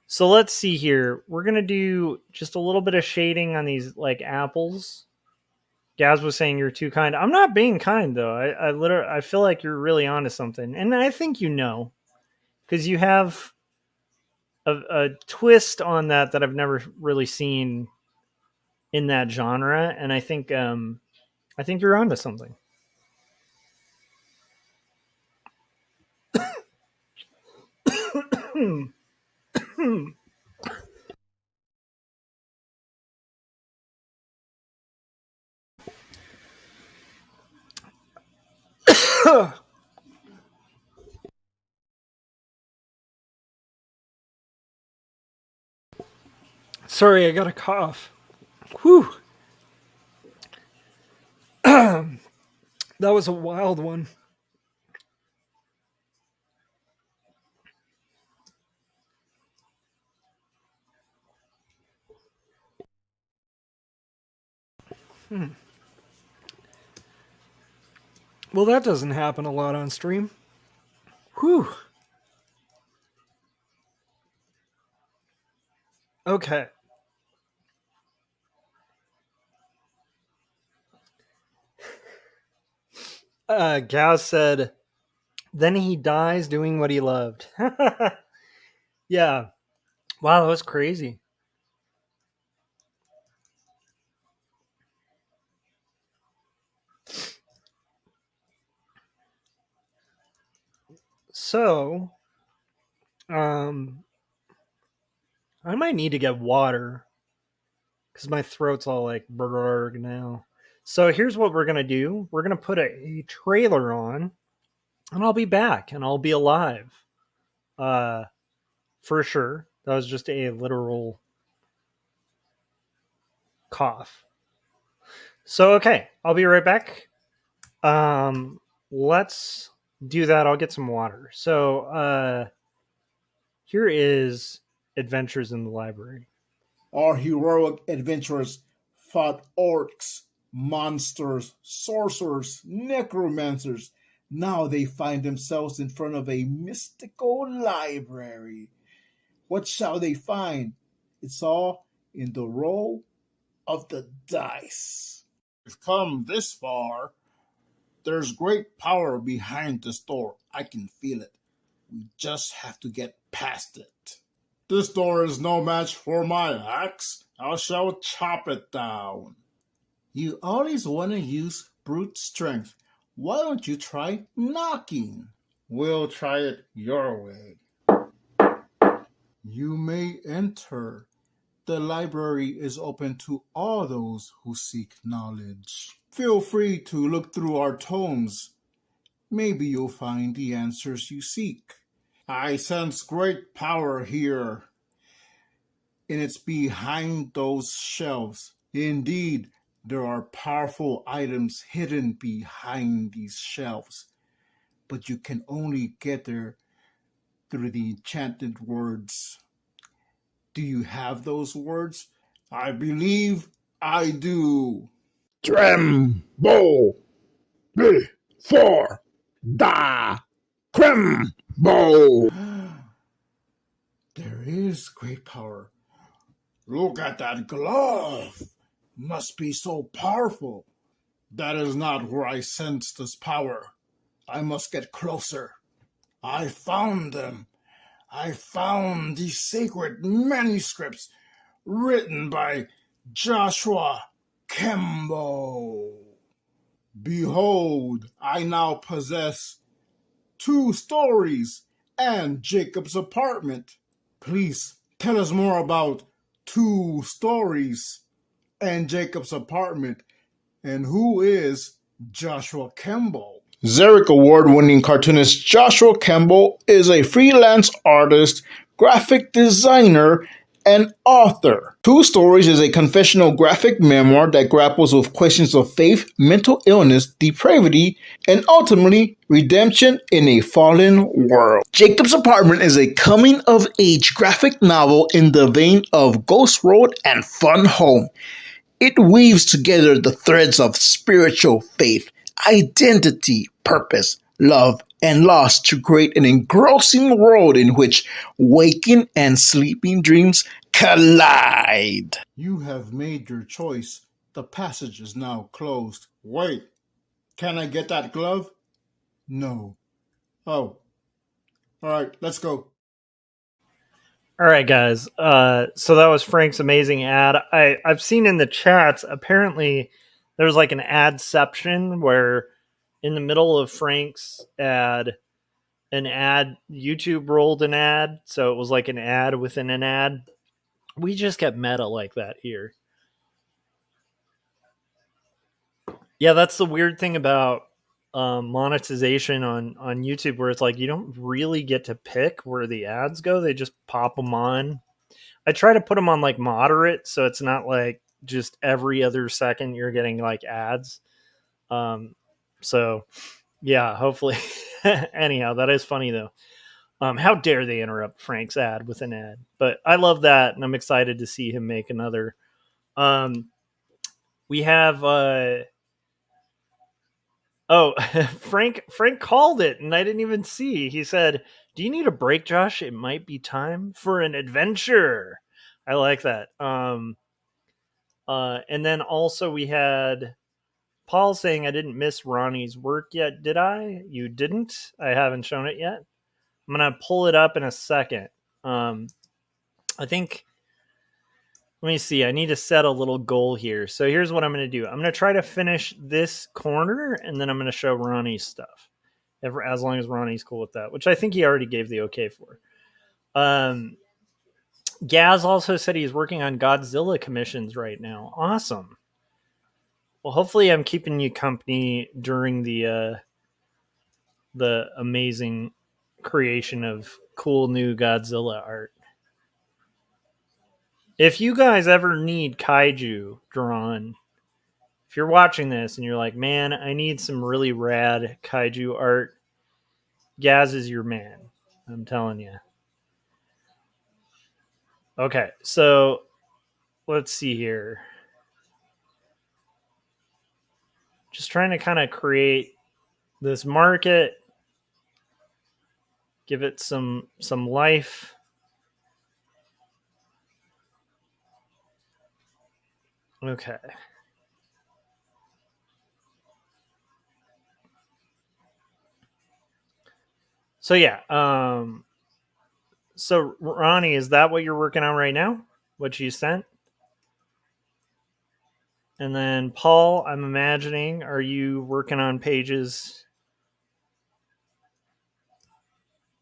So let's see here. We're gonna do just a little bit of shading on these like apples. Gaz was saying you're too kind. I'm not being kind though. I feel like you're really onto something, and I think you know, because you have a twist on that I've never really seen in that genre, and I think you're onto something. Sorry, I got a cough. Whew. That was a wild one. Well, that doesn't happen a lot on stream. Whew. Okay. Gaz said, then he dies doing what he loved. Yeah. Wow, that was crazy. So, I might need to get water because my throat's all like brrrr now. So here's what we're gonna do. We're gonna put a trailer on, and I'll be back, and I'll be alive. For sure. That was just a literal cough. So okay, I'll be right back. Let's do that. I'll get some water. So here is Adventures in the Library. Our heroic adventurers fought orcs, monsters, sorcerers, necromancers. Now they find themselves in front of a mystical library. What shall they find? It's all in the roll of the dice. We've come this far. There's great power behind this door. I can feel it. We just have to get past it. This door is no match for my axe. I shall chop it down. You always want to use brute strength. Why don't you try knocking? We'll try it your way. You may enter. The library is open to all those who seek knowledge. Feel free to look through our tomes. Maybe you'll find the answers you seek. I sense great power here, and it's behind those shelves. Indeed, there are powerful items hidden behind these shelves, but you can only get there through the enchanted words. Do you have those words? I believe I do. Tremble before the Cremble. There is great power. Look at that glove. Must be so powerful. That is not where I sense this power. I must get closer. I found them. I found the sacred manuscripts written by Joshua Kemble. Behold, I now possess Two Stories, and Jacob's Apartment. Please tell us more about Two Stories and Jacob's Apartment, and who is Joshua Kemble? Xeric Award-winning cartoonist Joshua Kemble is a freelance artist, graphic designer, and author. Two Stories is a confessional graphic memoir that grapples with questions of faith, mental illness, depravity, and ultimately redemption in a fallen world. Jacob's Apartment is a coming-of-age graphic novel in the vein of Ghost Road and Fun Home. It weaves together the threads of spiritual faith, identity, purpose, love, and loss to create an engrossing world in which waking and sleeping dreams collide. You have made your choice. The passage is now closed. Wait, can I get that glove? No. Oh. All right, let's go. All right, guys. So that was Frank's amazing ad. I've seen in the chats, apparently there's like an adception where in the middle of Frank's ad, YouTube rolled an ad. So it was like an ad within an ad. We just get meta like that here. Yeah, that's the weird thing about monetization on YouTube, where it's like you don't really get to pick where the ads go. They just pop them on. I try to put them on like moderate, so it's not like just every other second you're getting like ads. So yeah, hopefully. Anyhow, that is funny though. How dare they interrupt Frank's ad with an ad? But I love that, and I'm excited to see him make another. We have Frank called it, and I didn't even see. He said, "Do you need a break, Josh? It might be time for an adventure." I like that. And then also we had Paul saying, "I didn't miss Ronnie's work yet, did I? You didn't? I haven't shown it yet. I'm gonna pull it up in a second. I think. Let me see. I need to set a little goal here. So here's what I'm going to do. I'm going to try to finish this corner, and then I'm going to show Ronnie's stuff, as long as Ronnie's cool with that, which I think he already gave the okay for. Gaz also said he's working on Godzilla commissions right now. Awesome. Well, hopefully I'm keeping you company during the amazing creation of cool new Godzilla art. If you guys ever need kaiju drawn, if you're watching this and you're like, man, I need some really rad kaiju art, Gaz is your man. I'm telling you. Okay, so let's see here. Just trying to kind of create this market, give it some life. Okay. So yeah, so Ronnie, is that what you're working on right now? What you sent? And then Paul, I'm imagining, are you working on pages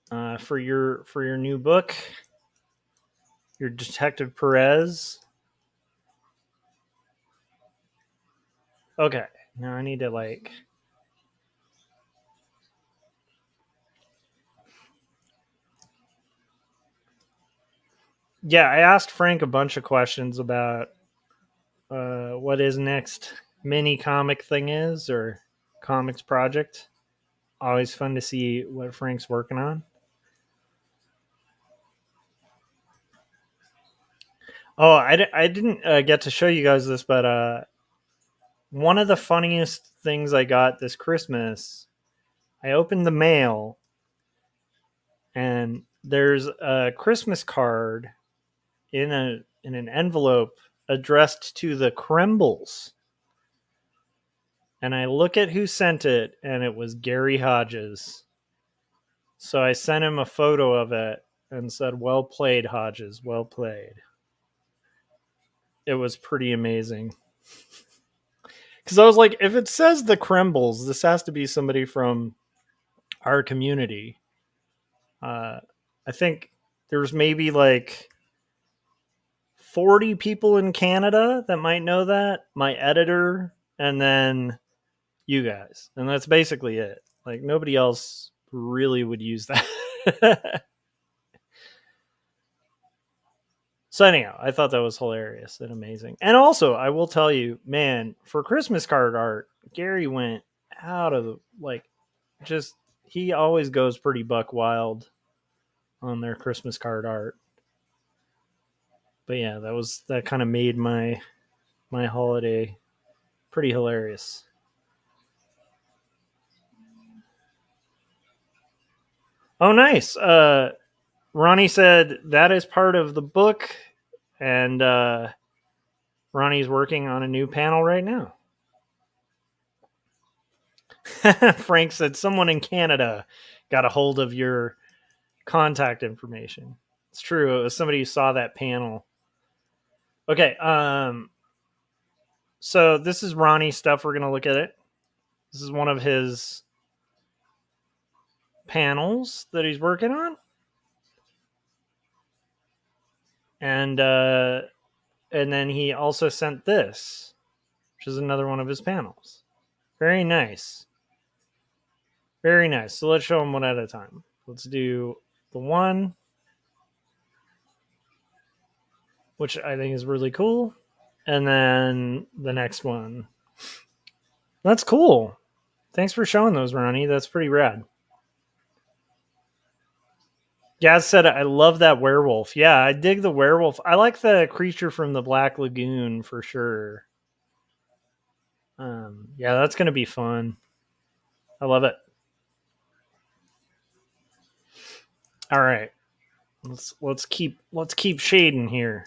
for your new book, your Detective Perez? Okay, now I need to like. Yeah, I asked Frank a bunch of questions about what his next mini comic thing is, or comics project. Always fun to see what Frank's working on. Oh, I didn't get to show you guys this, but one of the funniest things I got this Christmas, I opened the mail, and there's a Christmas card in an envelope addressed to the Krembles. And I look at who sent it, and it was Gary Hodges. So I sent him a photo of it and said, "Well played, Hodges. Well played." It was pretty amazing. Because I was like, if it says the Krembles, this has to be somebody from our community. I think there's maybe like 40 people in Canada that might know that, my editor, and then you guys. And that's basically it. Like nobody else really would use that. So anyhow, I thought that was hilarious and amazing. And also, I will tell you, man, for Christmas card art, Gary went out of the like just he always goes pretty buck wild on their Christmas card art. But yeah, that kind of made my holiday pretty hilarious. Oh, nice. Ronnie said that is part of the book, and Ronnie's working on a new panel right now. Frank said someone in Canada got a hold of your contact information. It's true. It was somebody who saw that panel. Okay. So this is Ronnie's stuff. We're going to look at it. This is one of his panels that he's working on. And then he also sent this, which is another one of his panels. Very nice. Very nice. So let's show them one at a time. Let's do the one, which I think is really cool. And then the next one. That's cool. Thanks for showing those, Ronnie. That's pretty rad. Gaz said, I love that werewolf. Yeah, I dig the werewolf. I like the creature from the Black Lagoon for sure. Yeah, that's going to be fun. I love it. All right. Let's keep shading here.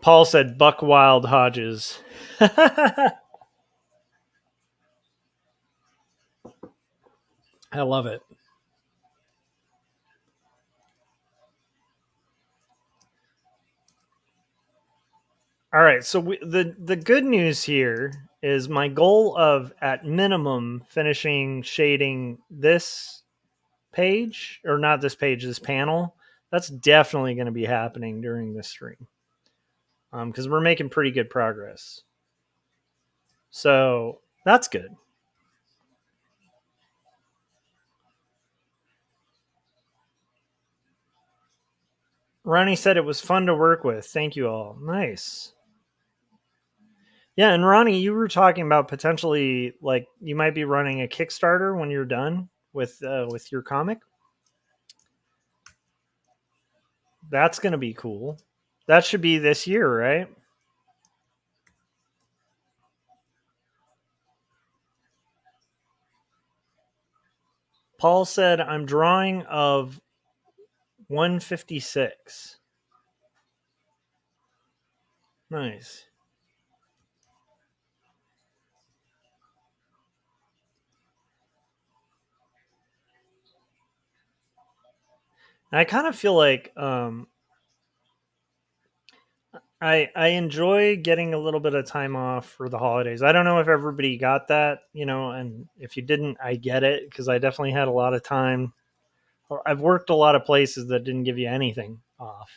Paul said Buck Wild Hodges. I love it. All right, so the good news here is my goal of at minimum finishing shading this page, or not this page, this panel. That's definitely going to be happening during this stream, because we're making pretty good progress. So that's good. Ronnie said it was fun to work with. Thank you all. Nice. Yeah, and Ronnie, you were talking about potentially like you might be running a Kickstarter when you're done with your comic. That's going to be cool. That should be this year, right? Paul said I'm drawing of 156. Nice. I kind of feel like I enjoy getting a little bit of time off for the holidays. I don't know if everybody got that, and if you didn't, I get it because I definitely had a lot of time. I've worked a lot of places that didn't give you anything off.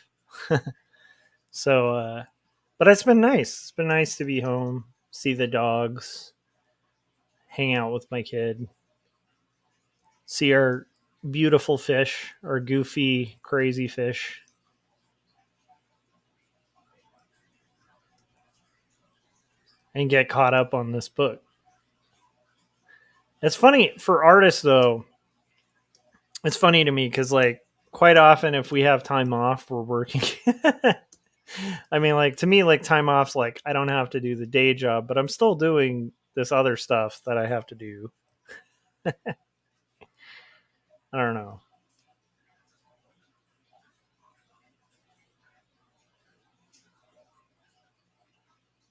So, but it's been nice. It's been nice to be home, see the dogs, hang out with my kid, see our beautiful fish, our goofy, crazy fish. And get caught up on this book. It's funny for artists, though. It's funny to me because, like, quite often if we have time off, we're working. I mean, like, to me, like, time off's like I don't have to do the day job, but I'm still doing this other stuff that I have to do. I don't know.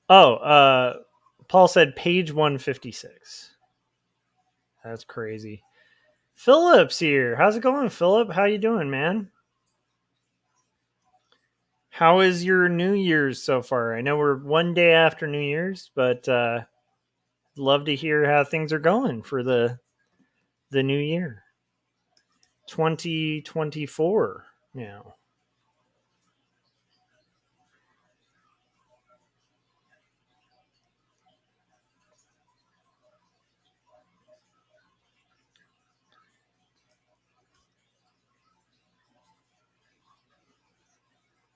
Oh, Paul said page 156. That's crazy. Philip's here. How's it going, Philip? How you doing, man? How is your New Year's so far? I know we're one day after New Year's, but love to hear how things are going for the new year. 2024 now.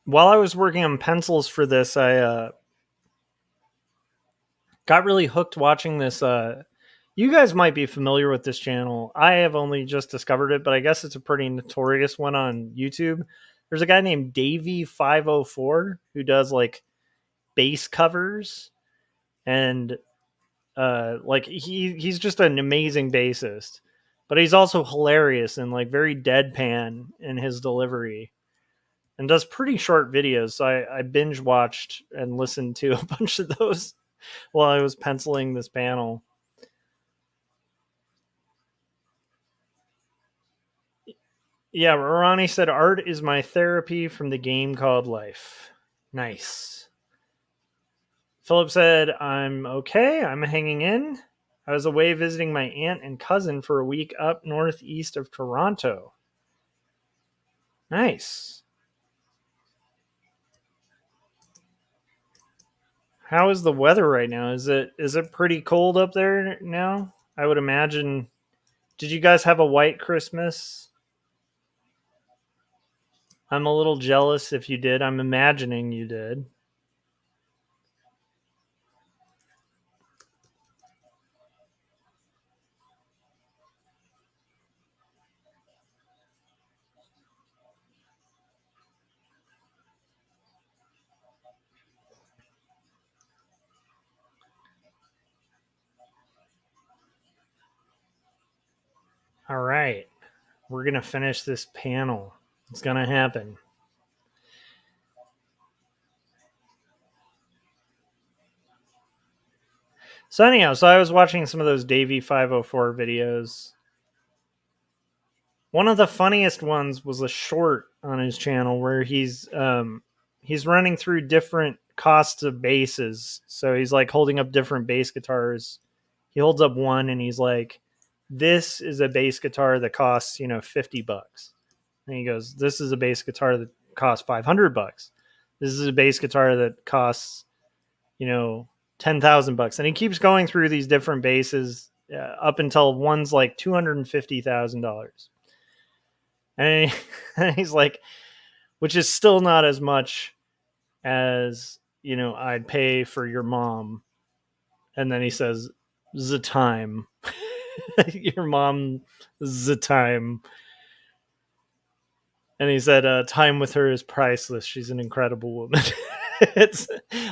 While I was working on pencils for this, I got really hooked watching this. You guys might be familiar with this channel. I have only just discovered it, but I guess it's a pretty notorious one on YouTube. There's a guy named Davey504 who does like bass covers, and like he's just an amazing bassist, but he's also hilarious and like very deadpan in his delivery, and does pretty short videos. So I binge watched and listened to a bunch of those while I was penciling this panel. Yeah, Ronnie said art is my therapy from the game called life. Nice. Philip said, I'm okay. I'm hanging in. I was away visiting my aunt and cousin for a week up northeast of Toronto. Nice. How is the weather right now? Is it pretty cold up there now? I would imagine. Did you guys have a white Christmas? I'm a little jealous if you did. I'm imagining you did. All right. We're going to finish this panel. It's going to happen. So anyhow, so I was watching some of those Davey504 videos. One of the funniest ones was a short on his channel where he's running through different costs of basses. So he's like holding up different bass guitars. He holds up one and he's like, this is a bass guitar that costs, $50. And he goes, this is a bass guitar that costs $500. This is a bass guitar that costs, $10,000. And he keeps going through these different basses up until one's like $250,000. And he's like, which is still not as much as, I'd pay for your mom. And then he says, the time. Your mom, the time. And he said, time with her is priceless. She's an incredible woman. I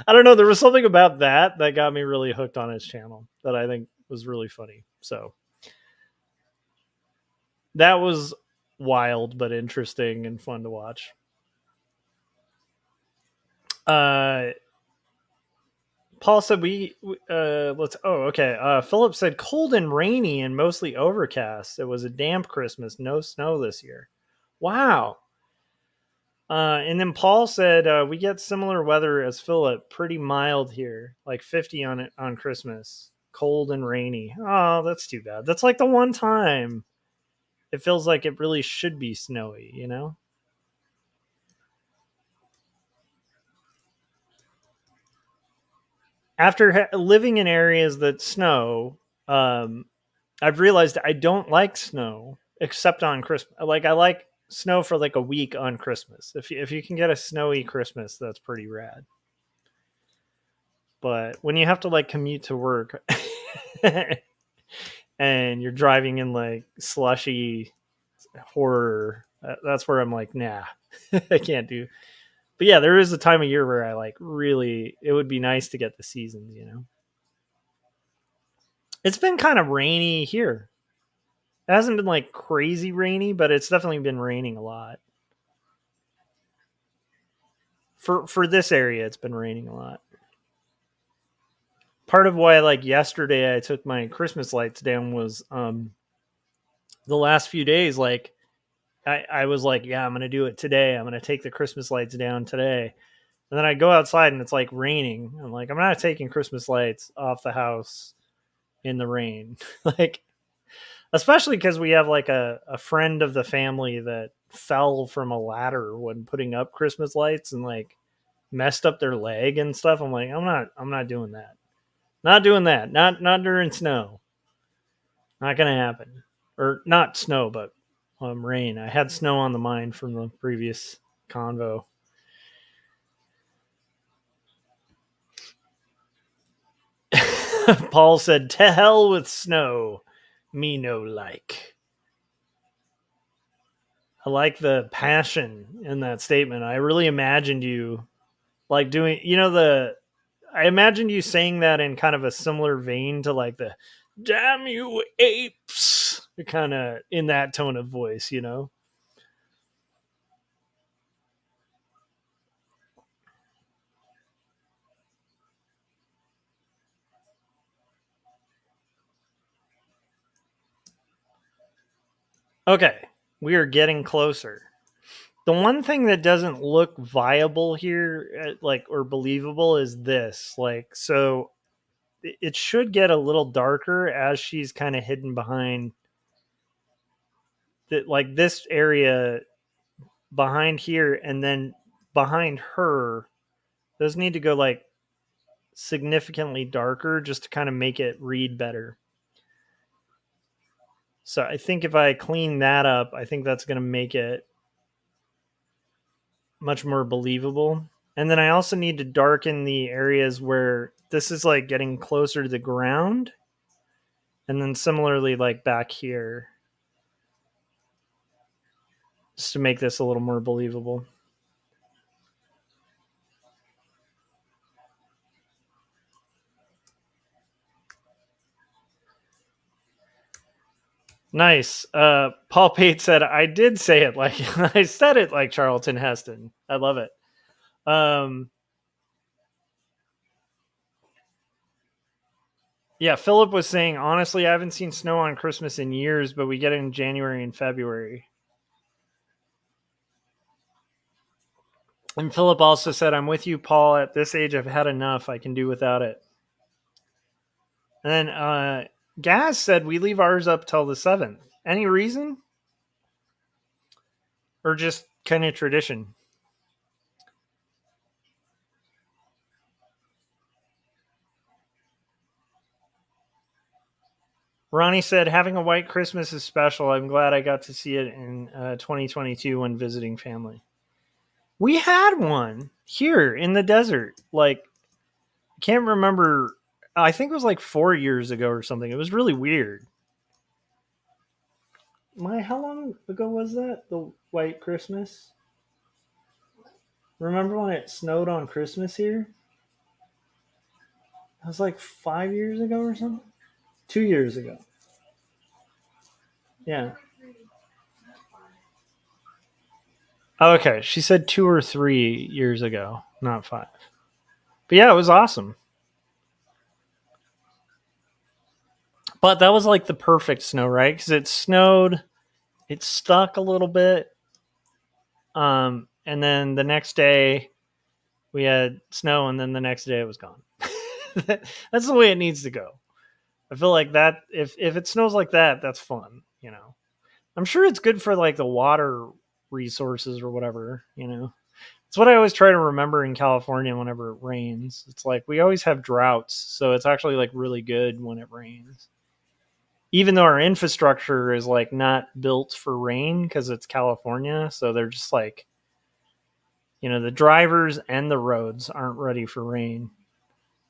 don't know. There was something about that got me really hooked on his channel that I think was really funny. So that was wild, but interesting and fun to watch. Paul said Philip said cold and rainy and mostly overcast. It was a damp Christmas. No snow this year. Wow. And then Paul said, we get similar weather as Philip, pretty mild here, like 50 on Christmas, cold and rainy. Oh, that's too bad. That's like the one time it feels like it really should be snowy, After living in areas that snow, I've realized I don't like snow except on Christmas. Like I like snow for like a week on Christmas. If you can get a snowy Christmas, that's pretty rad. But when you have to like commute to work and you're driving in like slushy horror, that's where I'm like, nah, I can't do. But yeah, there is a time of year where I like really, it would be nice to get the seasons, It's been kind of rainy here. It hasn't been like crazy rainy, but it's definitely been raining a lot. For this area, it's been raining a lot. Part of why, like yesterday, I took my Christmas lights down was the last few days. Like I was like, yeah, I'm gonna do it today. I'm gonna take the Christmas lights down today. And then I go outside and it's like raining. I'm like, I'm not taking Christmas lights off the house in the rain. Like, especially because we have like a friend of the family that fell from a ladder when putting up Christmas lights and like messed up their leg and stuff. I'm like, I'm not doing that. Not doing that. Not during snow. Not gonna happen. Or not snow, but rain. I had snow on the mind from the previous convo. Paul said, "To hell with snow, me no like." I like the passion in that statement. I really imagined you like doing, I imagined you saying that in kind of a similar vein to like the "damn you apes," kind of in that tone of voice, Okay, we are getting closer. The one thing that doesn't look viable here, like, or believable, is this. Like, so it should get a little darker as she's kind of hidden behind like this area behind here, and then behind her. Those need to go like significantly darker just to kind of make it read better. So I think if I clean that up, I think that's going to make it much more believable. And then I also need to darken the areas where this is like getting closer to the ground. And then similarly, like back here, just to make this a little more believable. Nice. Paul Pate said, I did say it like, I said it like Charlton Heston. I love it. Yeah, Philip was saying, honestly, I haven't seen snow on Christmas in years, but we get it in January and February. And Philip also said, I'm with you, Paul. At this age, I've had enough. I can do without it. And then Gaz said, we leave ours up till the 7th. Any reason? Or just kind of tradition? Ronnie said, having a white Christmas is special. I'm glad I got to see it in 2022 when visiting family. We had one here in the desert. Like, I can't remember. I think it was like 4 years ago or something. It was really weird. How long ago was that? The white Christmas? Remember when it snowed on Christmas here? It was like 5 years ago or something? 2 years ago. Yeah. Okay, she said 2 or 3 years ago, not 5. But yeah, it was awesome. But that was like the perfect snow, right? Because it snowed, it stuck a little bit, and then the next day we had snow, and then the next day it was gone. That's the way it needs to go. I feel like that if it snows like that, that's fun. I'm sure it's good for like the water resources or whatever. It's what I always try to remember in California whenever it rains. It's like we always have droughts, so it's actually like really good when it rains. Even though our infrastructure is like not built for rain because it's California, so they're just like, the drivers and the roads aren't ready for rain.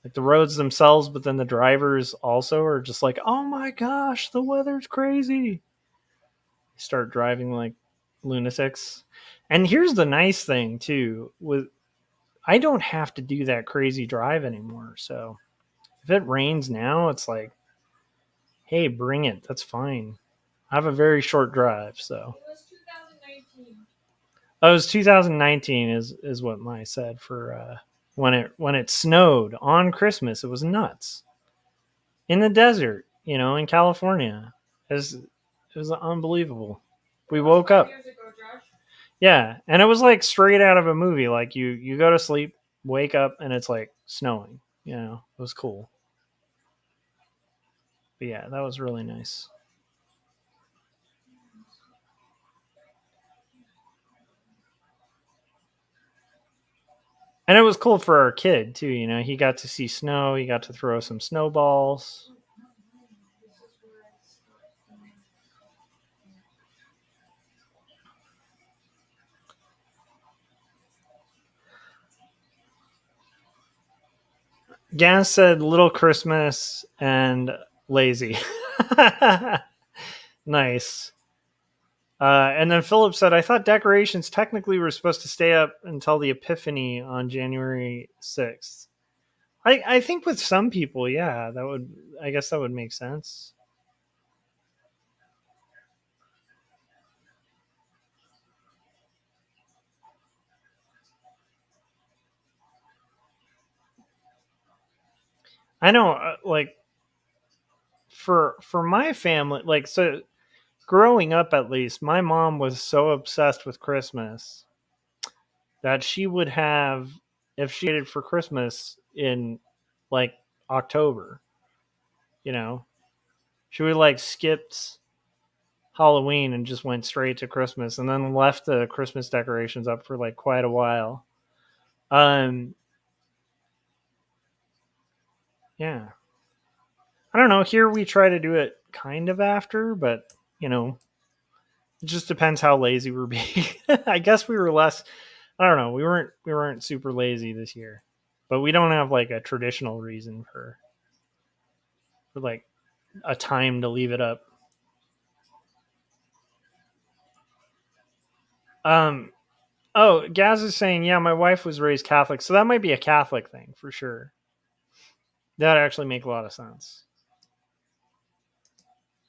Like the roads themselves, but then the drivers also are just like, oh my gosh, the weather's crazy. Start driving like lunatics. And here's the nice thing too, I don't have to do that crazy drive anymore. So if it rains now, it's like, hey, bring it. That's fine. I have a very short drive, so. It was 2019. Oh, it was 2019 is what Mai said for when it snowed on Christmas. It was nuts. In the desert, in California. It was unbelievable. We woke up. Years ago, Josh. Yeah, and it was like straight out of a movie. Like you go to sleep, wake up, and it's like snowing. It was cool. But yeah, that was really nice. And it was cool for our kid too, you know. He got to see snow, he got to throw some snowballs. Gans said Little Christmas and lazy. Nice. And then Philip said, I thought decorations technically were supposed to stay up until the Epiphany on January 6th. I think with some people, yeah, I guess that would make sense. I know, like, for my family, like, so growing up at least, my mom was so obsessed with Christmas that she would have, if she waited for Christmas in like October, you know, she would like skipped Halloween and just went straight to Christmas and then left the Christmas decorations up for like quite a while. Yeah. I don't know. Here we try to do it kind of after, but you know, it just depends how lazy we're being. I guess we were less. I don't know. We weren't super lazy this year, but we don't have like a traditional reason for like a time to leave it up. Um. Oh, Gaz is saying, yeah, my wife was raised Catholic, so that might be a Catholic thing for sure. That actually make a lot of sense.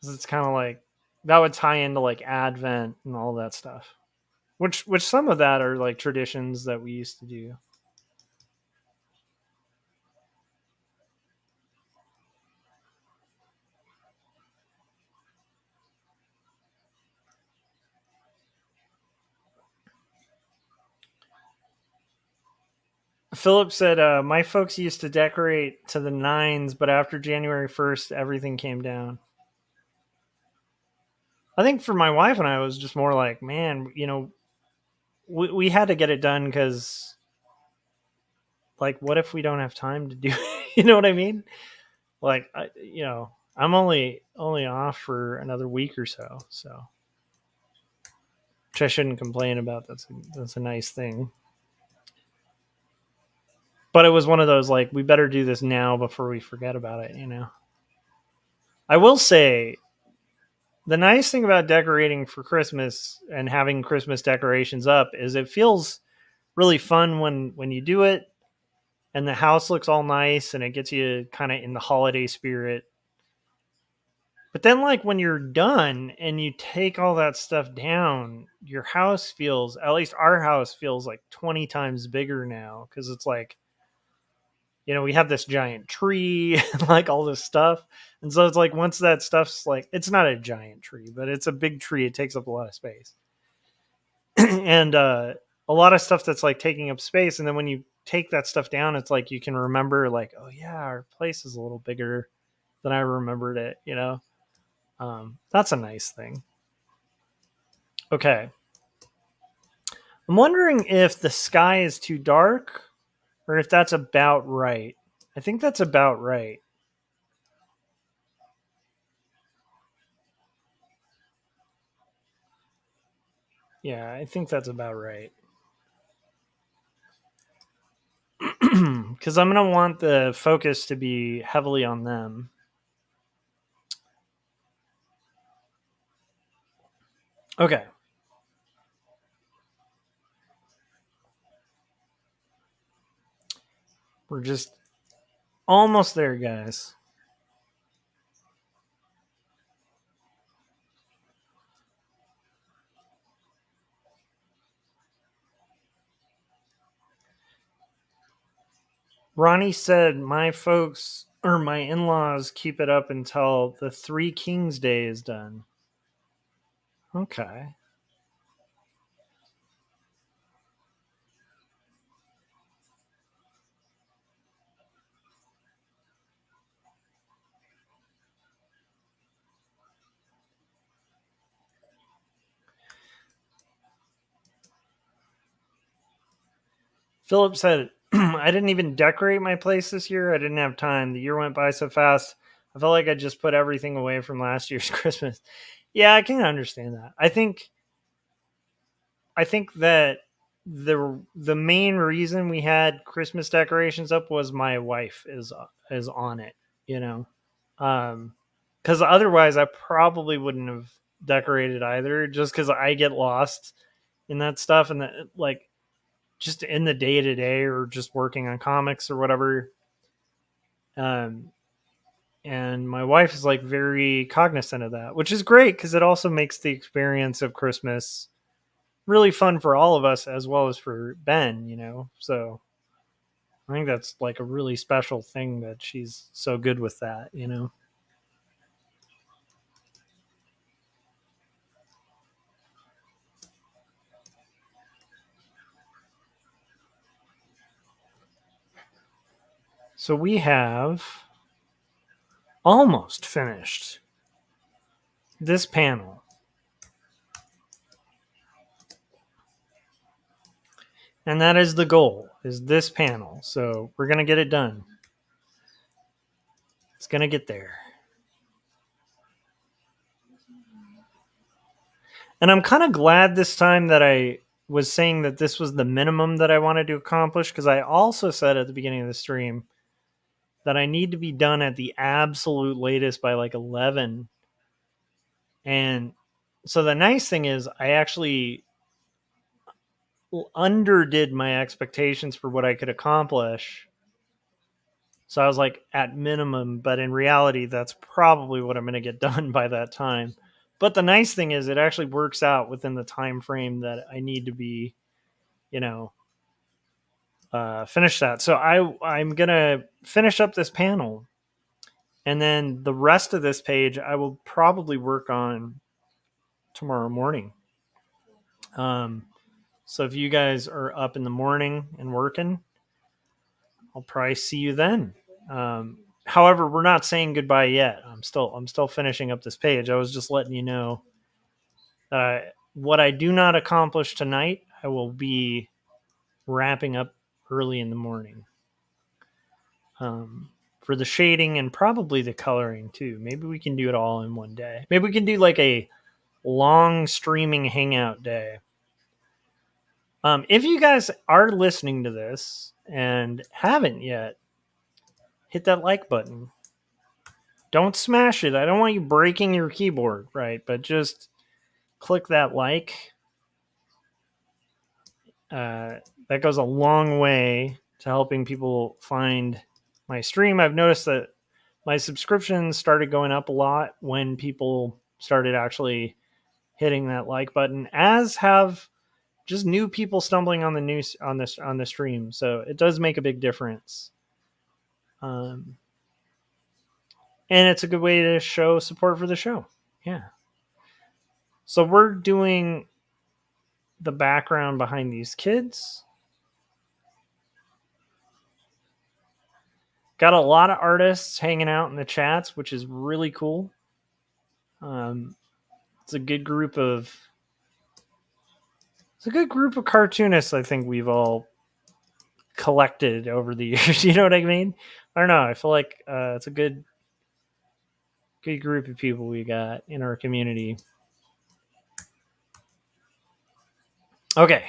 It's kind of like that would tie into like Advent and all that stuff. Which some of that are like traditions that we used to do. Philip said, my folks used to decorate to the nines, but after January 1st, everything came down. I think for my wife and I, it was just more like, man, you know, we had to get it done because, like, what if we don't have time to do it? You know what I mean? Like, you know, I'm only off for another week or so, which I shouldn't complain about. That's a nice thing. But it was one of those like we better do this now before we forget about it, you know. I will say the nice thing about decorating for Christmas and having Christmas decorations up is it feels really fun when you do it and the house looks all nice and it gets you kind of in the holiday spirit. But then like when you're done and you take all that stuff down, your house feels, at least our house feels like 20 times bigger now cuz it's like, you know, we have this giant tree and like all this stuff. And so it's like once that stuff's like, it's not a giant tree, but it's a big tree. It takes up a lot of space. And a lot of stuff that's like taking up space. And then when you take that stuff down, it's like you can remember, like, oh, yeah, our place is a little bigger than I remembered it, you know? That's a nice thing. Okay. I'm wondering if the sky is too dark or if that's about right. I think that's about right. Yeah, I think that's about right. Because I'm going to want the focus to be heavily on them. Okay. We're just almost there, guys. Ronnie said my folks or my in-laws keep it up until the Three Kings Day is done. Okay. Philip said, I didn't even decorate my place this year. I didn't have time. The year went by so fast. I felt like I just put everything away from last year's Christmas. Yeah, I can understand that. I think that the main reason we had Christmas decorations up was my wife is on it, you know. Cuz otherwise I probably wouldn't have decorated either, just cuz I get lost in that stuff, and that, like, just in the day to day or just working on comics or whatever. Um and my wife is like very cognizant of that, which is great because it also makes the experience of Christmas really fun for all of us as well as for Ben, you know. So I think that's like a really special thing that she's so good with that, you know. So we have almost finished this panel. And that is the goal, is this panel. So we're going to get it done. It's going to get there. And I'm kind of glad this time that I was saying that this was the minimum that I wanted to accomplish, because I also said at the beginning of the stream that I need to be done at the absolute latest by like 11. And so the nice thing is I actually underdid my expectations for what I could accomplish. So I was like at minimum, but in reality, that's probably what I'm going to get done by that time. But the nice thing is it actually works out within the time frame that I need to be, you know, finish that. So I'm going to finish up this panel. And then the rest of this page, I will probably work on tomorrow morning. So if you guys are up in the morning and working, I'll probably see you then. However, we're not saying goodbye yet. I'm still finishing up this page. I was just letting you know that what I do not accomplish tonight, I will be wrapping up early in the morning. For the shading and probably the coloring too. Maybe we can do it all in one day. Maybe we can do like a long streaming hangout day. If you guys are listening to this and haven't yet, hit that like button. Don't smash it. I don't want you breaking your keyboard, right? But just click that like. That goes a long way to helping people find my stream. I've noticed that my subscriptions started going up a lot when people started actually hitting that like button, as have just new people stumbling on the news on the stream. So it does make a big difference. And it's a good way to show support for the show. Yeah. So we're doing the background behind these kids. Got a lot of artists hanging out in the chats, which is really cool. It's a good group of cartoonists. I think we've all collected over the years. You know what I mean? I don't know. I feel like it's a good group of people we got in our community. Okay,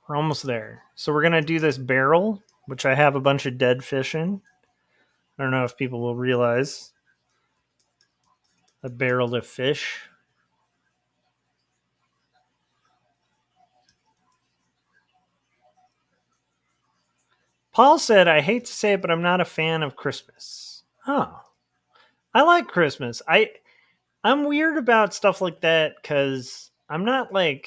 we're almost there. So we're gonna do this barrel, which I have a bunch of dead fish in. I don't know if people will realize a barrel of fish. Paul said, I hate to say it, but I'm not a fan of Christmas. Oh, I like Christmas. I'm weird about stuff like that because I'm not like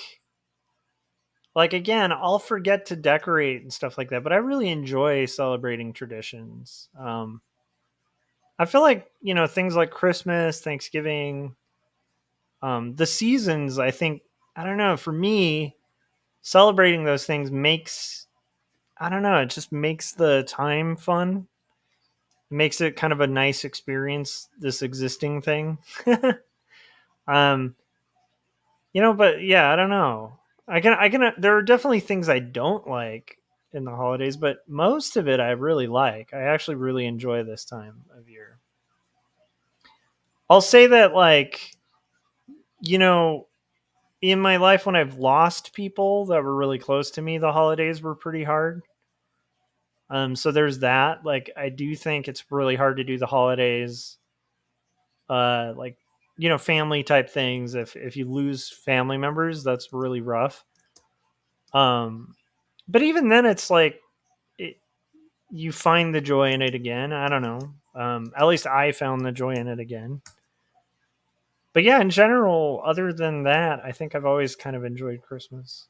again, I'll forget to decorate and stuff like that, but I really enjoy celebrating traditions. I feel like, you know, things like Christmas, Thanksgiving, the seasons, I think, I don't know, for me, celebrating those things makes, I don't know, it just makes the time fun. It makes it kind of a nice experience, this existing thing. You know, but yeah, I don't know. There are definitely things I don't like in the holidays, but most of it I really like. I actually really enjoy this time of year. I'll say that, like, you know, in my life when I've lost people that were really close to me, the holidays were pretty hard. So there's that. Like, I do think it's really hard to do the holidays, like, family type things. If you lose family members, that's really rough. But even then, it's like you find the joy in it again. I don't know. At least I found the joy in it again. But yeah, in general, other than that, I think I've always kind of enjoyed Christmas.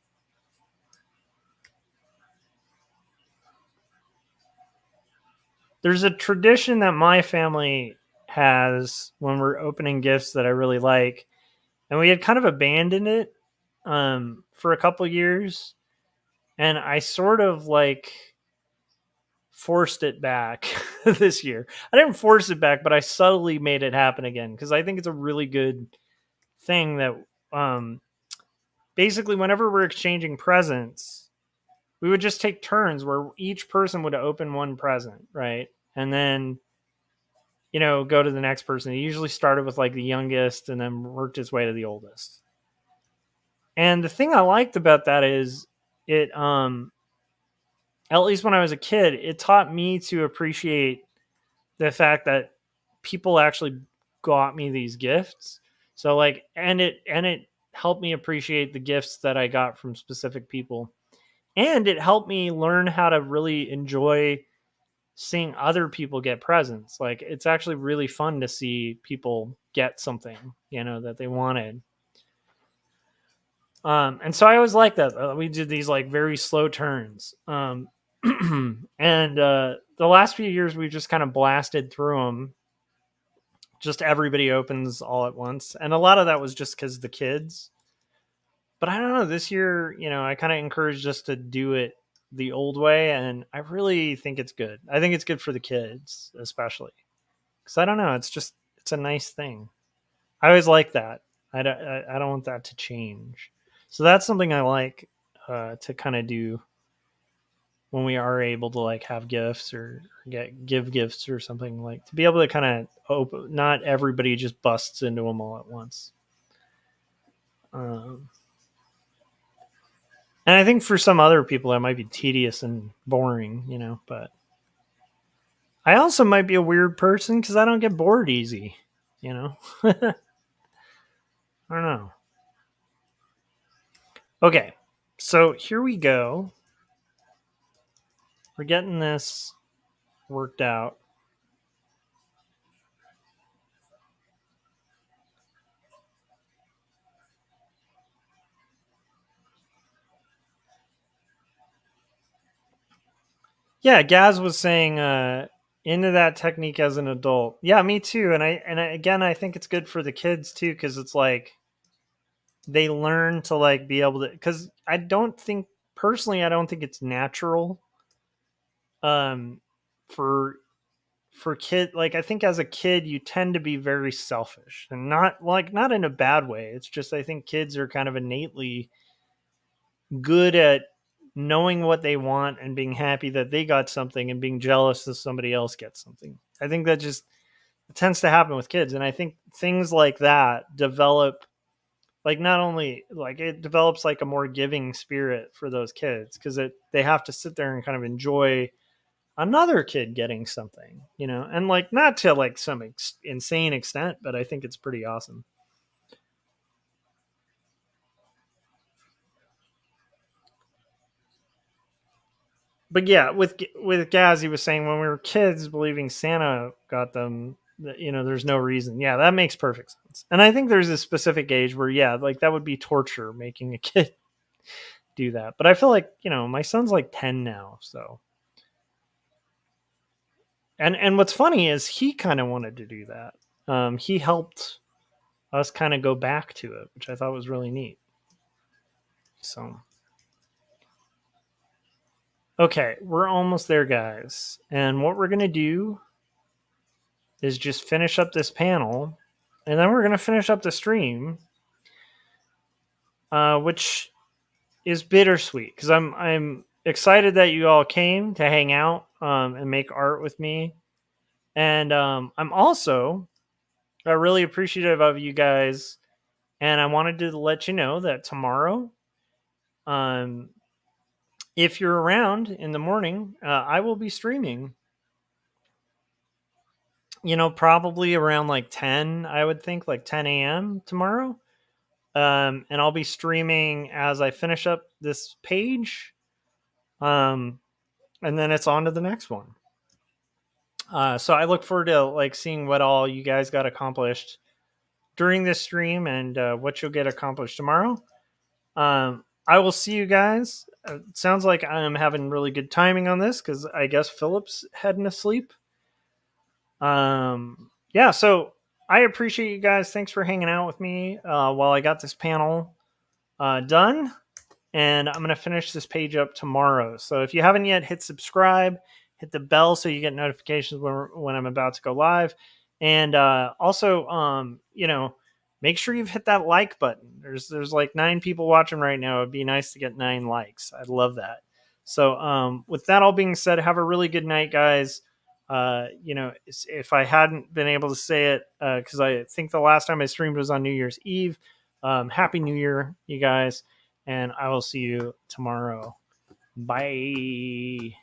There's a tradition that my family has when we're opening gifts that I really like, and we had kind of abandoned it for a couple years, and I sort of like forced it back this year. I didn't force it back, but I subtly made it happen again because I think it's a really good thing that um, basically whenever we're exchanging presents, we would just take turns where each person would open one present, right? And then go to the next person. He usually started with like the youngest and then worked his way to the oldest. And the thing I liked about that is it at least when I was a kid, it taught me to appreciate the fact that people actually got me these gifts. So like and it helped me appreciate the gifts that I got from specific people. And it helped me learn how to really enjoy seeing other people get presents. Like, it's actually really fun to see people get something, that they wanted. And so I always like that. We did these like very slow turns. And the last few years we've just kind of blasted through them. Just everybody opens all at once. And a lot of that was just because the kids. But I don't know, this year, I kind of encouraged us to do it the old way, and I really think it's good. I think it's good for the kids, especially. Because I don't know, it's a nice thing. I always like that. I don't want that to change. So that's something I like to kind of do when we are able to like have gifts or give gifts or something, like to be able to kind of open. Not everybody just busts into them all at once. Um, and I think for some other people that might be tedious and boring, But I also might be a weird person because I don't get bored easy. I don't know. Okay, so here we go. We're getting this worked out. Yeah, Gaz was saying into that technique as an adult. Yeah, me too. Again, I think it's good for the kids too because it's like they learn to like be able to. Because I don't think personally, I don't think it's natural. Um, for kid, like I think as a kid you tend to be very selfish and not in a bad way. It's just I think kids are kind of innately good at knowing what they want and being happy that they got something and being jealous that somebody else gets something. I think that just tends to happen with kids. And I think things like that develop, like, not only like it develops like a more giving spirit for those kids because they have to sit there and kind of enjoy another kid getting something, and like not to like some insane extent, but I think it's pretty awesome. But yeah, with Gaz, he was saying when we were kids, believing Santa got them, there's no reason. Yeah, that makes perfect sense. And I think there's a specific age where, yeah, like that would be torture making a kid do that. But I feel like my son's like 10 now, so. And what's funny is he kind of wanted to do that. He helped us kind of go back to it, which I thought was really neat. So. Okay, we're almost there, guys. And what we're going to do is just finish up this panel, and then we're going to finish up the stream, which is bittersweet because I'm excited that you all came to hang out and make art with me, and I'm also really appreciative of you guys. And I wanted to let you know that tomorrow, um, if you're around in the morning, I will be streaming. Probably around like 10, I would think, like 10 a.m. tomorrow. And I'll be streaming as I finish up this page. And then it's on to the next one. So I look forward to like seeing what all you guys got accomplished during this stream and what you'll get accomplished tomorrow. I will see you guys. It sounds like I'm having really good timing on this because I guess Philip's heading to sleep. Yeah, so I appreciate you guys. Thanks for hanging out with me while I got this panel done. And I'm going to finish this page up tomorrow. So if you haven't yet, hit subscribe, hit the bell so you get notifications when I'm about to go live. And also, make sure you've hit that like button. There's like 9 people watching right now. It'd be nice to get 9 likes. I'd love that. So with that all being said, have a really good night, guys. If I hadn't been able to say it, because I think the last time I streamed was on New Year's Eve. Happy New Year, you guys. And I will see you tomorrow. Bye.